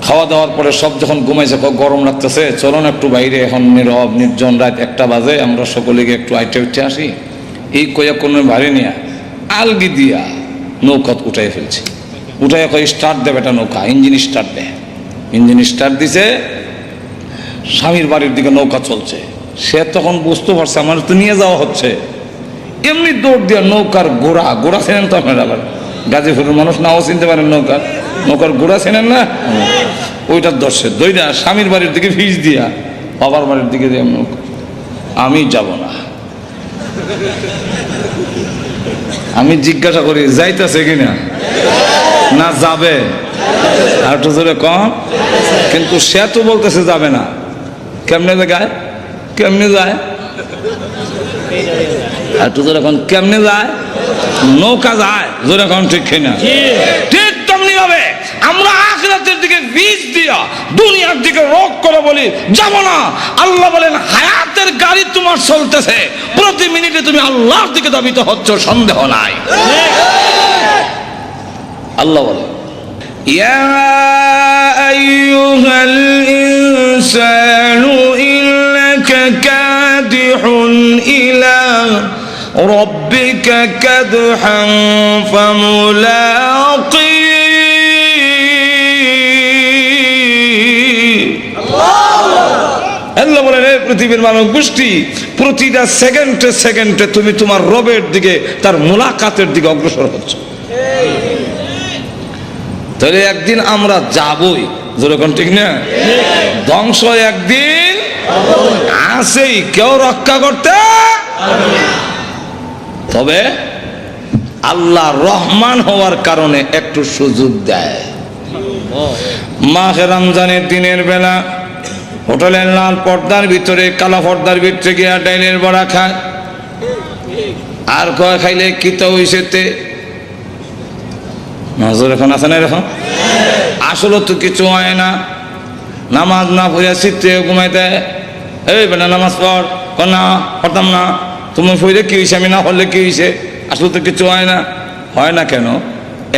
খাওয়া দাওয়ার পরে সব যখন ঘুমাইছে, গরম লাগতেছে, চলুন একটু বাইরে, এখন নীরব নির্জন, রাত 1টা বাজে, আমরা সকলে গিয়ে একটু আইটে উঠে আসি। এই কয়া কোনো ভারী নিয়া আলগি দিয়া নৌকা উঠাই ফেলছে। উঠাই স্টার্ট দেবে, একটা নৌকা ইঞ্জিন স্টার্ট দেয়, ইঞ্জিন স্টার্ট দিছে, স্বামীর বাড়ির দিকে নৌকা চলছে। সে তখন বুঝতে পারছে আমার তো নিয়ে যাওয়া হচ্ছে, এমনি দৌড় দিয়া নৌকার গোড়া, গোড়া চেনেন তো আপনারা, আবার গাজীপুরের মানুষ নাও চিনতে পারেন, নৌকার গোড়া চেনেন না, ওইটার দর্শে দইটা স্বামীর বাড়ির দিকে ফিস দিয়া বাবার বাড়ির দিকে দিয়ে নৌকা। আমি যাব না, আমি জিজ্ঞাসা করি যাইতেছে কিনা, না যাবে, আর একটু জোরে কম। কিন্তু সে তো বলতেছে যাবে না। কেমনে যায়, কেমনে যায়, আর একটু জোরে কম, কেমনে যায়? নৌকা যায়, জোরে কম, ঠিক কিনা? ঠিক তেমনি হবে আমরা আখিরাতের দিকে বীজ দিয়া দুনিয়ার দিকে রোগ করে বলি যাব না। আল্লাহ বলেন হায়াতের গাড়ি তোমার চলতেছে, প্রতি মিনিটে তুমি আল্লাহর দিকে ধাবিত হচ্ছ, সন্দেহ নাই। আল্লাহ বলে ইয়া আইয়ুহাল ইনসানু ইন্নাকা কাদিহুন ইলা রাব্বিকা কাদহান ফামুলাকি। আল্লাহ বলেন এই পৃথিবীর মানব গোষ্ঠী, প্রতিটা সেকেন্ডে সেকেন্ডে তুমি তোমার রবের দিকে, তার মুলাকাতের দিকে অগ্রসর হচ্ছ। তাহলে একদিন আমরা যাবই, যেরকম ঠিক না? ধ্বংস একদিন আসেই, কেউ রক্ষা করতে। তবে আল্লাহ রহমান হওয়ার কারণে একটু সুযোগ দেয়। মাহে রমজানের দিনের বেলা হোটেলের লাল পর্দার ভিতরে, কালা পর্দার ভিতরে গিয়া ডাইলের বড়া খায়, আর কয় খাইলে কিতা হইছেতে নজর এখন আছে না এরকম। আসলে তো কিছু হয় না, নামাজ না পড়িয়া চিত্রে ঘুমাই দেয়, এই বেটা নামাজ পড়, না পড়তাম না, তুমি পড়লে কি হয়েছে, আমি না পড়লে কি হয়েছে, আসলে তো কিছু হয় না। হয় না কেন?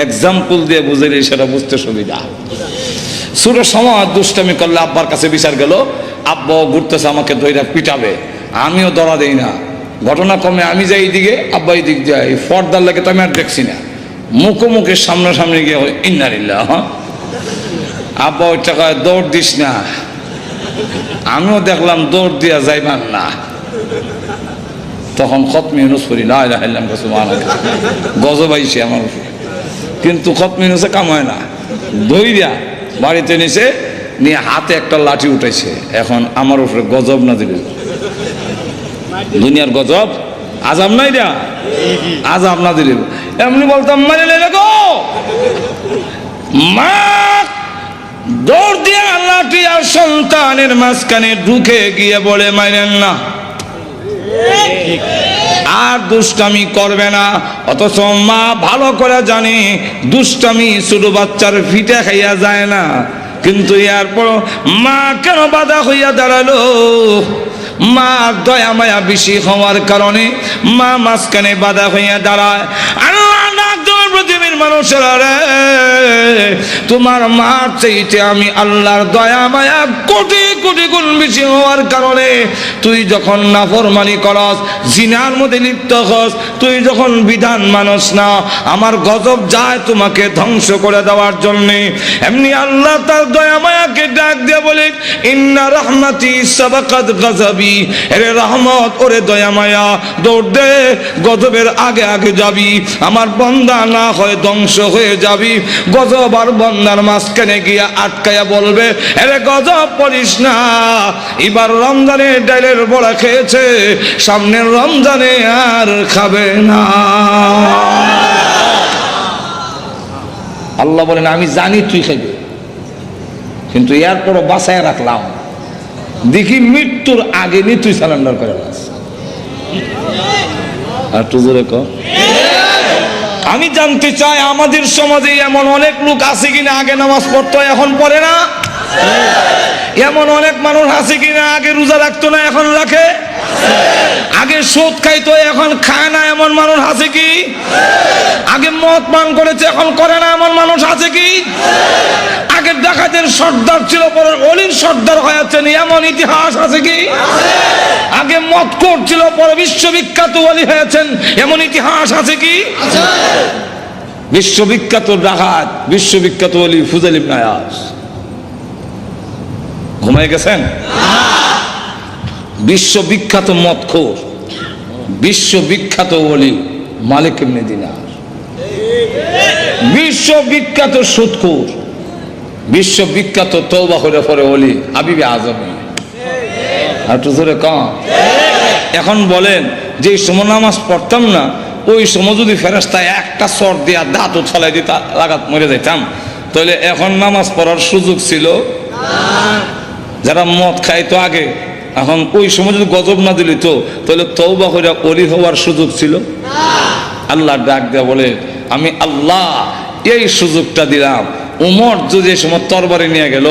এক্সাম্পল দিয়ে বুঝাইলে সেটা বুঝতে সুবিধা। ছোট সময় দুষ্টামি করলে আব্বার কাছে বিচার গেল, আব্বাও ঘুরতেছে আমাকে দইরা পিটাবে, আমিও দড়া দেই না। ঘটনা কমে আমি যাই এইদিকে, আব্বা এই দিক দিয়ে, এই পর্দার লাগে তো আমি আর দেখছি না, মুখোমুখি সামনাসামনি গিয়ে ইন্নালিল্লাহ, হ্যাঁ আব্বা ওইটা কয় দৌড় দিস না, আমিও দেখলাম দৌড় দিয়া যাইবার না। তখন খতমে ইউনুস পড়ি, লা ইলাহা ইল্লাল্লাহ সুবহানাল্লাহ, গজব আইছে আমার উপরে, কিন্তু খতমে ইউনুসে কাম হয় না। দইরা বাড়িতে নিছে, নিয়ে হাতে একটা লাঠি উঠাইছে, এখন আমার উপরে গজব না দিলে, দুনিয়ার গজব, আজাব নাই না, আজাব না দিলে এমনি বলতাম মারে গো মা, দৌড় দিয়ে লাঠি আর সন্তানের মাঝখানে ঢুকে গিয়ে বলে, মাইরেন না, আর দুষ্টামি করবে না। অথচ মা ভালো করে জানে দুষ্টামি ছোট বাচ্চার ফিটে খাইয়া যায় না, কিন্তু এরপর মা কেন বাধা হইয়া দাঁড়ালো? মা দয়া মায়া বেশি হওয়ার কারণে মা মাঝখানে বাধা হইয়া দাঁড়ায়। আল্লাহ পৃথিবীর মানুষেরা রে, তোমার মার চাইতে আমি আল্লাহর দয়া মায়া কোটি কোটি গুণ বেশি হওয়ার কারণে তুই যখন নাফরমানি করস, জিনার মধ্যে লিপ্ত হস, তুই যখন বিধান মানস না, আমার গজব যায় তোমাকে ধ্বংস করে দেওয়ার জন্যে। এমনি আল্লাহ তার দয়া মায়াকে ডাক দিয়ে বলে, ইন্না রহমাতি সাবাকাত গজবি, এরে রহমত ওরে দয়া মায়া, দৌড় দে, গজবের আগে আগে যাবি, আমার বান্দা না হয় ধ্বংস হয়ে যাবি। গজব আর বন্দার মাঝখানে গিয়া আটকায়া বলবে, এরে গজব পড়িস না, এবার রমজানে ডালের বড়া খেয়েছে, সামনের রমজানে আর খাবে না। আল্লাহ বলেন, আমি জানি তুই খাইবে, কিন্তু এরপরও বাঁচায় রাখলাম, দেখি মৃত্যুর আগে নি তুই সারেন্ডার করে লাস। আর একটু জোরে কর। আমি জানতে চাই আমাদের সমাজে এমন অনেক লোক আছে কিনা আগে নামাজ পড়তো এখন পড়ে না? এমন অনেক মানুষ আছে কিনা আগে রোজা রাখতো না এখন রাখে? আগে সুদ খাইতো এখন খায় না এমন মানুষ আছে কি? আগে মদ পান করেছে এখন করে না এমন মানুষ আছে কি? আগে ডাকাতের সর্দার ছিল পরে অলির সর্দার হয়েছেন এমন ইতিহাস আছে কি? আগে মদ করছিল পরে বিশ্ববিখ্যাত অলি হয়েছেন এমন ইতিহাস আছে কি? বিশ্ববিখ্যাত ডাকাত, বিশ্ববিখ্যাত অলি ফুজাইল ইবনে আয়াজ ঘুমাই গেছেন? বিশ্ববিখ্যাত মদখোর, বিশ্ববিখ্যাত ওলি মালিক ইবনে দিনার, বিশ্ববিখ্যাত সুদখোর, বিশ্ববিখ্যাত তওবা করে পরে ওলি হাবিবে আজম। আর একটু জোরে কম। এখন বলেন যে সময় নামাজ পড়তাম না, ওই সময় যদি ফেরেশতা একটা চর দিয়া দাঁত ছলাই দিতা লাগাত মরে যাইতাম, তাহলে এখন নামাজ পড়ার সুযোগ ছিল? যারা মদ খাইতো আগে, এখন ওই সময় যদি গজব না দিলি তো তাহলে তওবা করে ওলি হওয়ার সুযোগ ছিল? আল্লাহ ডাক দেয়া বলে, আমি আল্লাহ এই সুযোগটা দিলাম। উমর যদি এই সময় তরবারি নিয়ে গেল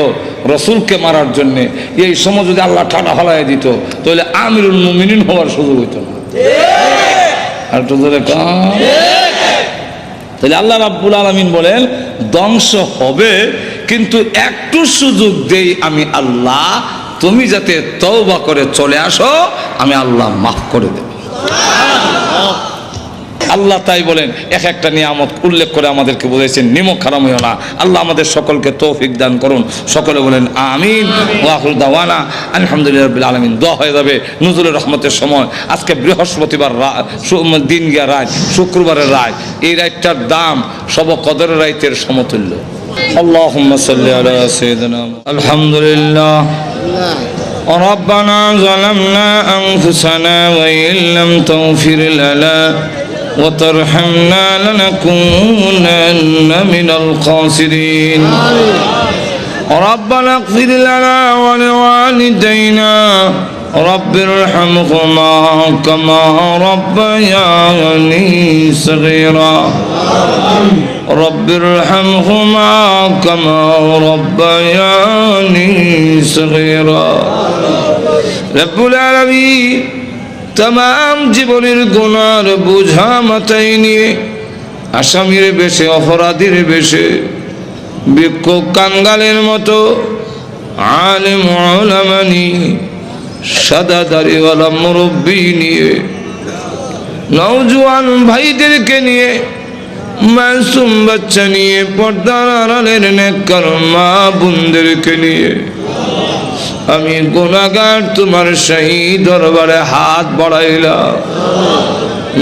রসুলকে মারার জন্য, এই সময় যদি আল্লাহ ঠাডা হলাই দিত তাহলে আমিরুল মুমিনিন হওয়ার সুযোগ হইত না। আর তো তাহলে আল্লাহ রাব্বুল আলামিন বলেন, ধ্বংস হবে কিন্তু একটু সুযোগ দেই আমি আল্লাহ, তুমি যাতে তওবা করে চলে আসো, আমি আল্লাহ মাফ করে দেব। আল্লাহ তাই বলেন, এক একটা নিয়ামত উল্লেখ করে আমাদেরকে বুঝাইছেন, নিমক হারাম হইও না। আল্লাহ আমাদের সকলকে তৌফিক দান করুন। সকলে বলেন আমিন। ওয়া আখিরু দাওয়ানা আলহামদুলিল্লাহি রাব্বিল আলামিন। দোয়া হয়ে যাবে নুজুলের রহমতের সময়। আজকে বৃহস্পতিবার দিন গিয়া রাত, শুক্রবারের রাত, এই রাতটার দাম সব কদরের রাতের সমতুল্য। আল্লাহুম্মা সাল্লি আলা সাইয়্যিদিনা আলহামদুলিল্লাহ। ربنا ظلمنا أنفسنا وإن لم تغفر لنا وترحمنا لنكونن من الخاسرين. ربنا اغفر لنا ولوالدينا رب ارحمهما كما ربياني صغيرا. رب ارحمهما كما ربياني صغيرا. رب العالمين तमाम জীবনের গুনার বোঝা মাথায় নিয়ে আসামির বেশে, অপরাধীর বেশে, ভিক্ষুক কাঙ্গালের মতো আলেম উলামা নিয়ে, সাদা দাড়িওয়ালা মুরব্বী নিয়ে, নওজোয়ান ভাইদেরকে নিয়ে, মাসুম বাচ্চা নিয়ে, পর্দার আড়ালের নেককার মা বোনদেরকে নিয়ে আমি গুনাহগার তোমার শাহী দরবারে হাত বাড়াইলাম।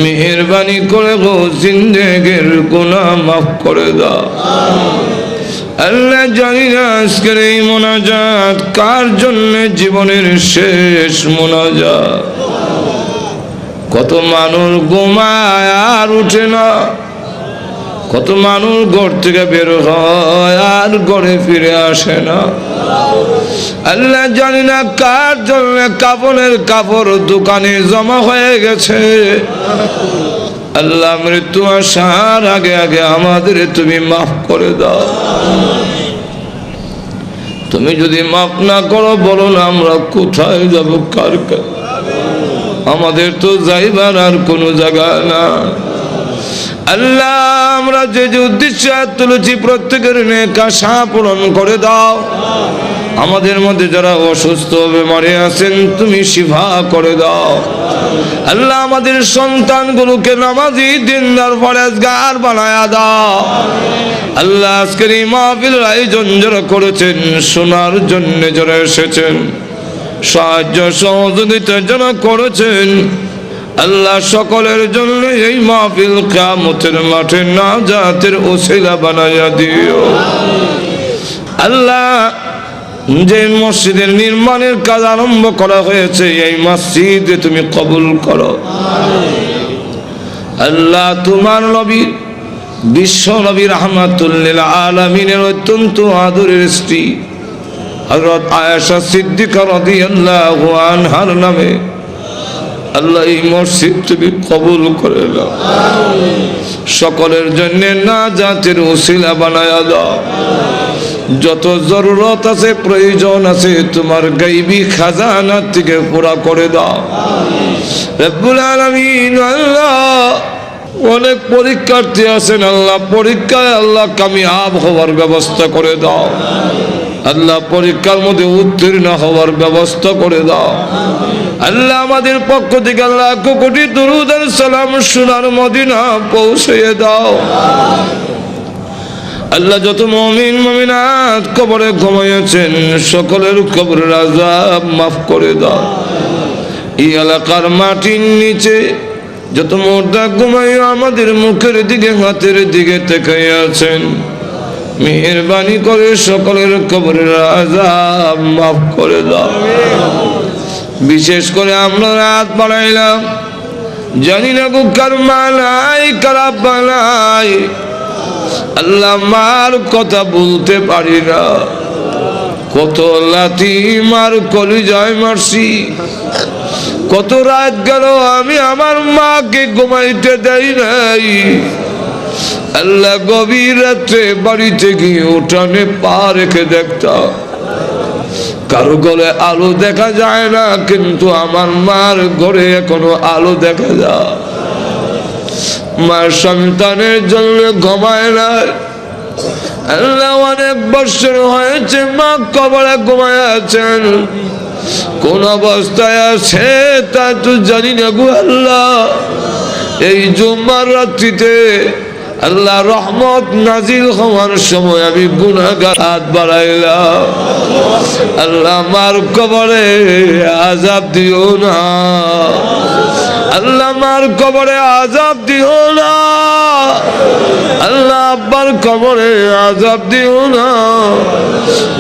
মেহেরবানি করে গো জিন্দেগির গুনাহ মাফ করে দাও। আল্লাহ জানি না আজকের এই মোনাজাত কার জন্য জীবনের শেষ মোনাজাত। কত মানুষ ঘুমায় আর উঠে না, কত মানুষ ঘর থেকে বের হয় আর ঘরে ফিরে আসে না। আল্লাহ জানি না কার জন্য কাপড়ের কাপড় দোকানে জমা হয়ে গেছে। আল্লাহ মৃত্যু আসার আগে আগে আমাদের তুমি মাফ করে দাও। তুমি যদি মাফ না করো বলো না আমরা কোথায় যাব, কার কাছে? আমাদের তো যাইবার আর কোনো জায়গা না। আল্লাহ আমরা যে যে উদ্দেশ্যে তুলেছি প্রত্যেকের নেক আশা পূরণ করে দাও। আমাদের মধ্যে যারা অসুস্থ বেমারে আছেন তুমি শিফা করে দাও। আল্লাহ আমাদের সন্তানগুলোকে নামাজি দিনদার পরেজগার বানায়া দাও। আল্লাহ আজকের এই মাহফিলের আয়োজন যারা করেছেন, শোনার জন্য যারা এসেছেন, সাহায্য সহযোগিতা যারা করেছেন, আল্লাহ সকলের জন্য এই মাহফিল কিয়ামতের মাঠে নাজাতের ওসিলা বানায়া দিও। আল্লাহ যে মসজিদের নির্মাণের কাজ আরম্ভ করা হয়েছে এই মসজিদে তুমি কবুল করো। আল্লাহ তোমার নবী বিশ্ব নবী রাহমাতুল লিল আলামিনের অত্যন্ত আদরের স্ত্রী হযরত আয়েশা সিদ্দিকা রাদিয়াল্লাহু আনহার নামে আল্লাহ এই মসজিদ তুমি কবুল করে নাও। সকলের জন্য নাজাতের ওসিলা বানায়া দাও। যত জরুরত আছে প্রয়োজন আছে তোমার গায়বী খাজানা থেকে পুরা করে দাও রব্বুল আলামিন। আল্লাহ অনেক পরীক্ষার্থী আছেন, আল্লাহ পরীক্ষায় আল্লাহ কামিয়াব হওয়ার ব্যবস্থা করে দাও। আল্লাহ পরীক্ষার মধ্যে উত্তীর্ণ হওয়ার ব্যবস্থা করে দাও। আল্লাহ আমাদের পক্ষ থেকে আল্লাহ কোটি দুরূদ আর সালাম সোনার মদিনা পৌঁছে দাও। আল্লাহ যত মুমিন মুমিনাত কবরে ঘুমিয়েছেন সকলের কবরের আযাব মাফ করে দাও। এই এলাকার মাটির নিচে যত মুর্দা ঘুমাইয়া আমাদের মুখের দিকে হাতের দিকে তাকিয়ে আছেন, মেহেরবানি করে সকলের কবরের আযাব মাফ করে দাও। বিশেষ করে আমরা রাত বাড়াইলাম, জানি না গো কার মালাই কারা বানাই। আল্লাহ মার কথা বলতে পারি না, কত লাথি মার কলিজায় মারছি, কত রাত গেল আমি আমার মাকে ঘুমাইতে দেই নাই। আল্লাহ গভীর রাত্রে বাড়িতে গিয়ে উঠানে পা রেখে দেখতাম, কারো ঘরে আলো দেখা যায় না, কিন্তু আমার মার ঘরে এখনো আলো দেখা যায়। মার সন্তানের জন্য ঘুমায় না। আল্লাহ অনেক বছর হয়েছে মা কবরে ঘুমায় আছেন, কোন অবস্থায় আছে তা তো জানি না গো আল্লাহ। এই জুম্মার রাত্রিতে আল্লাহ রহমত নাজিল হওয়ার সময় আমি গুনাহগার হাত বাড়াইলাম। আল্লাহ আমার কবরে আযাব দিও না, আল্লাহ আমার কবরে আযাব দিও না, আল্লাহ আব্বার কবরে আযাব দিও না।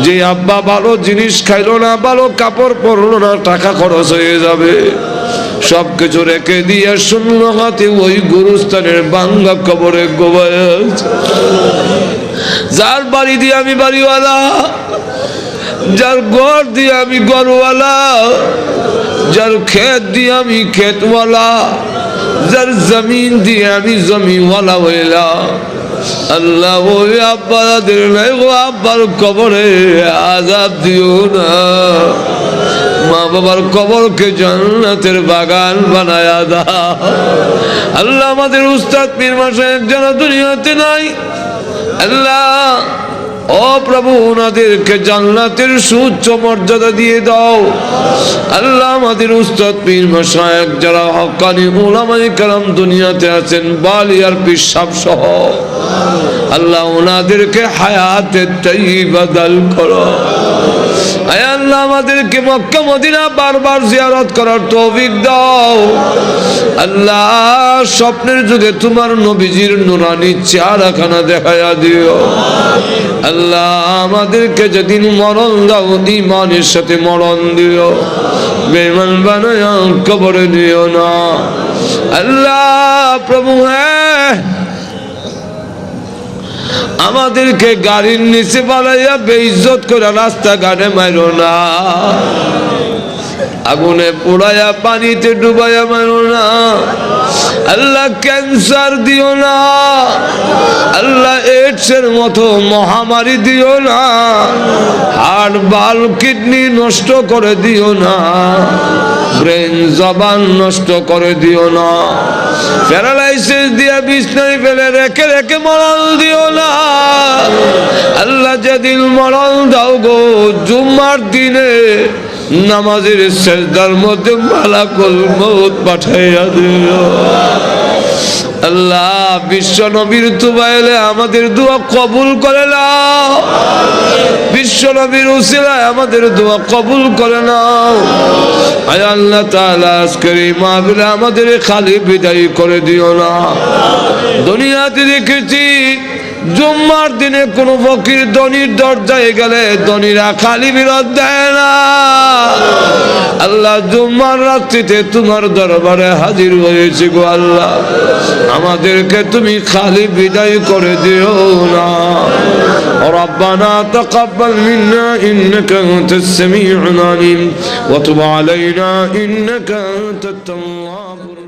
যে আব্বা ভালো জিনিস খাইলো না, ভালো কাপড় পরলো না, টাকা খরচ হয়ে যাবে, সবকিছু রেখে দিয়ে শূন্য হাতে ওই গুরুস্থানের বাঙ্গা কবরে গোবায় যার বাড়ি দিয়ে আমি বাড়িওয়ালা, যার ঘর দিয়ে আমি ঘরওয়ালা, যার ক্ষেত দিয়ে আমি ক্ষেতওয়ালা, যার জমিন দিয়ে আমি জমিওয়ালা হইলাম। আল্লাহ ওই আব্বাদের নাই ও আব্বার কবরে আযাব দিও না। মা বাবার কবরকে জান্নাতের বাগান বানায়া দাও। আল্লাহ আমাদের উস্তাদ পীর মাশায়েখ যারা দুনিয়াতে নাই, আল্লাহ ও প্রভু ওনাদেরকে জান্নাতের সুউচ্চ মর্যাদা দিয়ে দাও। আল্লাহ আমাদের উস্তাদ পীর মাশায়েখ যারা হক্কানি উলামায়ে কেরাম দুনিয়াতে আছেন, বালিয়ার পীর সাহেব সহ, আল্লাহ ওনাদেরকে হায়াতে তাইয়্যিবা দান করো। আয় আল্লাহ আমাদেরকে মক্কা মদিনা বারবার জিয়ারত করার তৌফিক দাও। আল্লাহ স্বপ্নের যুগে তোমার নবীজির নুরানি চেহারাখানা দেখায়া দিও। আল্লাহ আমাদেরকে যেদিন মরণ দাও ঈমানের সাথে মরণ দিও, বেঈমান বানায়া কবরে দিও না। আল্লাহ প্রভু আমাদেরকে গাড়ির নিচে বানাইয়া বেইজ্জত করে রাস্তাঘাটে মারো না, আগুনে পোড়াইয়া পানিতে ডুবাইয়া মারো না। আল্লাহ ক্যান্সার দিও না, আল্লাহ এইডসের মতো মহামারী দিও না, হার্ট বাল কিডনি নষ্ট করে দিও না, ব্রেন জবান নষ্ট করে দিও না, প্যারালাইসিস দিয়া বিছনায় ফেলে রেখে রেখে মরণ দিও না। আল্লাহ যেদিন মরণ দাও গো জুম্মার দিনে নামাজের সেজদার মধ্যে মালাকুল মউত পাঠাইয়া দিও। আল্লাহ বিশ্ব নবীর তুবাইলে আমাদের দোয়া কবুল করে নাও, বিশ্ব নবীর উসিলায় আমাদের দোয়া কবুল করে নাও। আয় আল্লাহ তাআলা আজকের এই মাহফিলে আমাদের খালি বিদায় করে দিও না। দুনিয়াতে দেখেছি জুম্মার দিনে কোন ফকির ধনীর দরজায় গেলে ধনীরা খালি বিরত দেয় না। আল্লাহ জুম্মার রাত্রিতে তোমার দরবারে হাজির হয়েছি গো আল্লাহ, আমাদেরকে তুমি খালি বিদায় করে দিও না। রব্বানা তাকাব্বাল মিন্না ইন্নাকা আনতাস সামিউল আলিম ওয়া তুব আলাইনা ইন্নাকা আনতাত তাওয়াবুর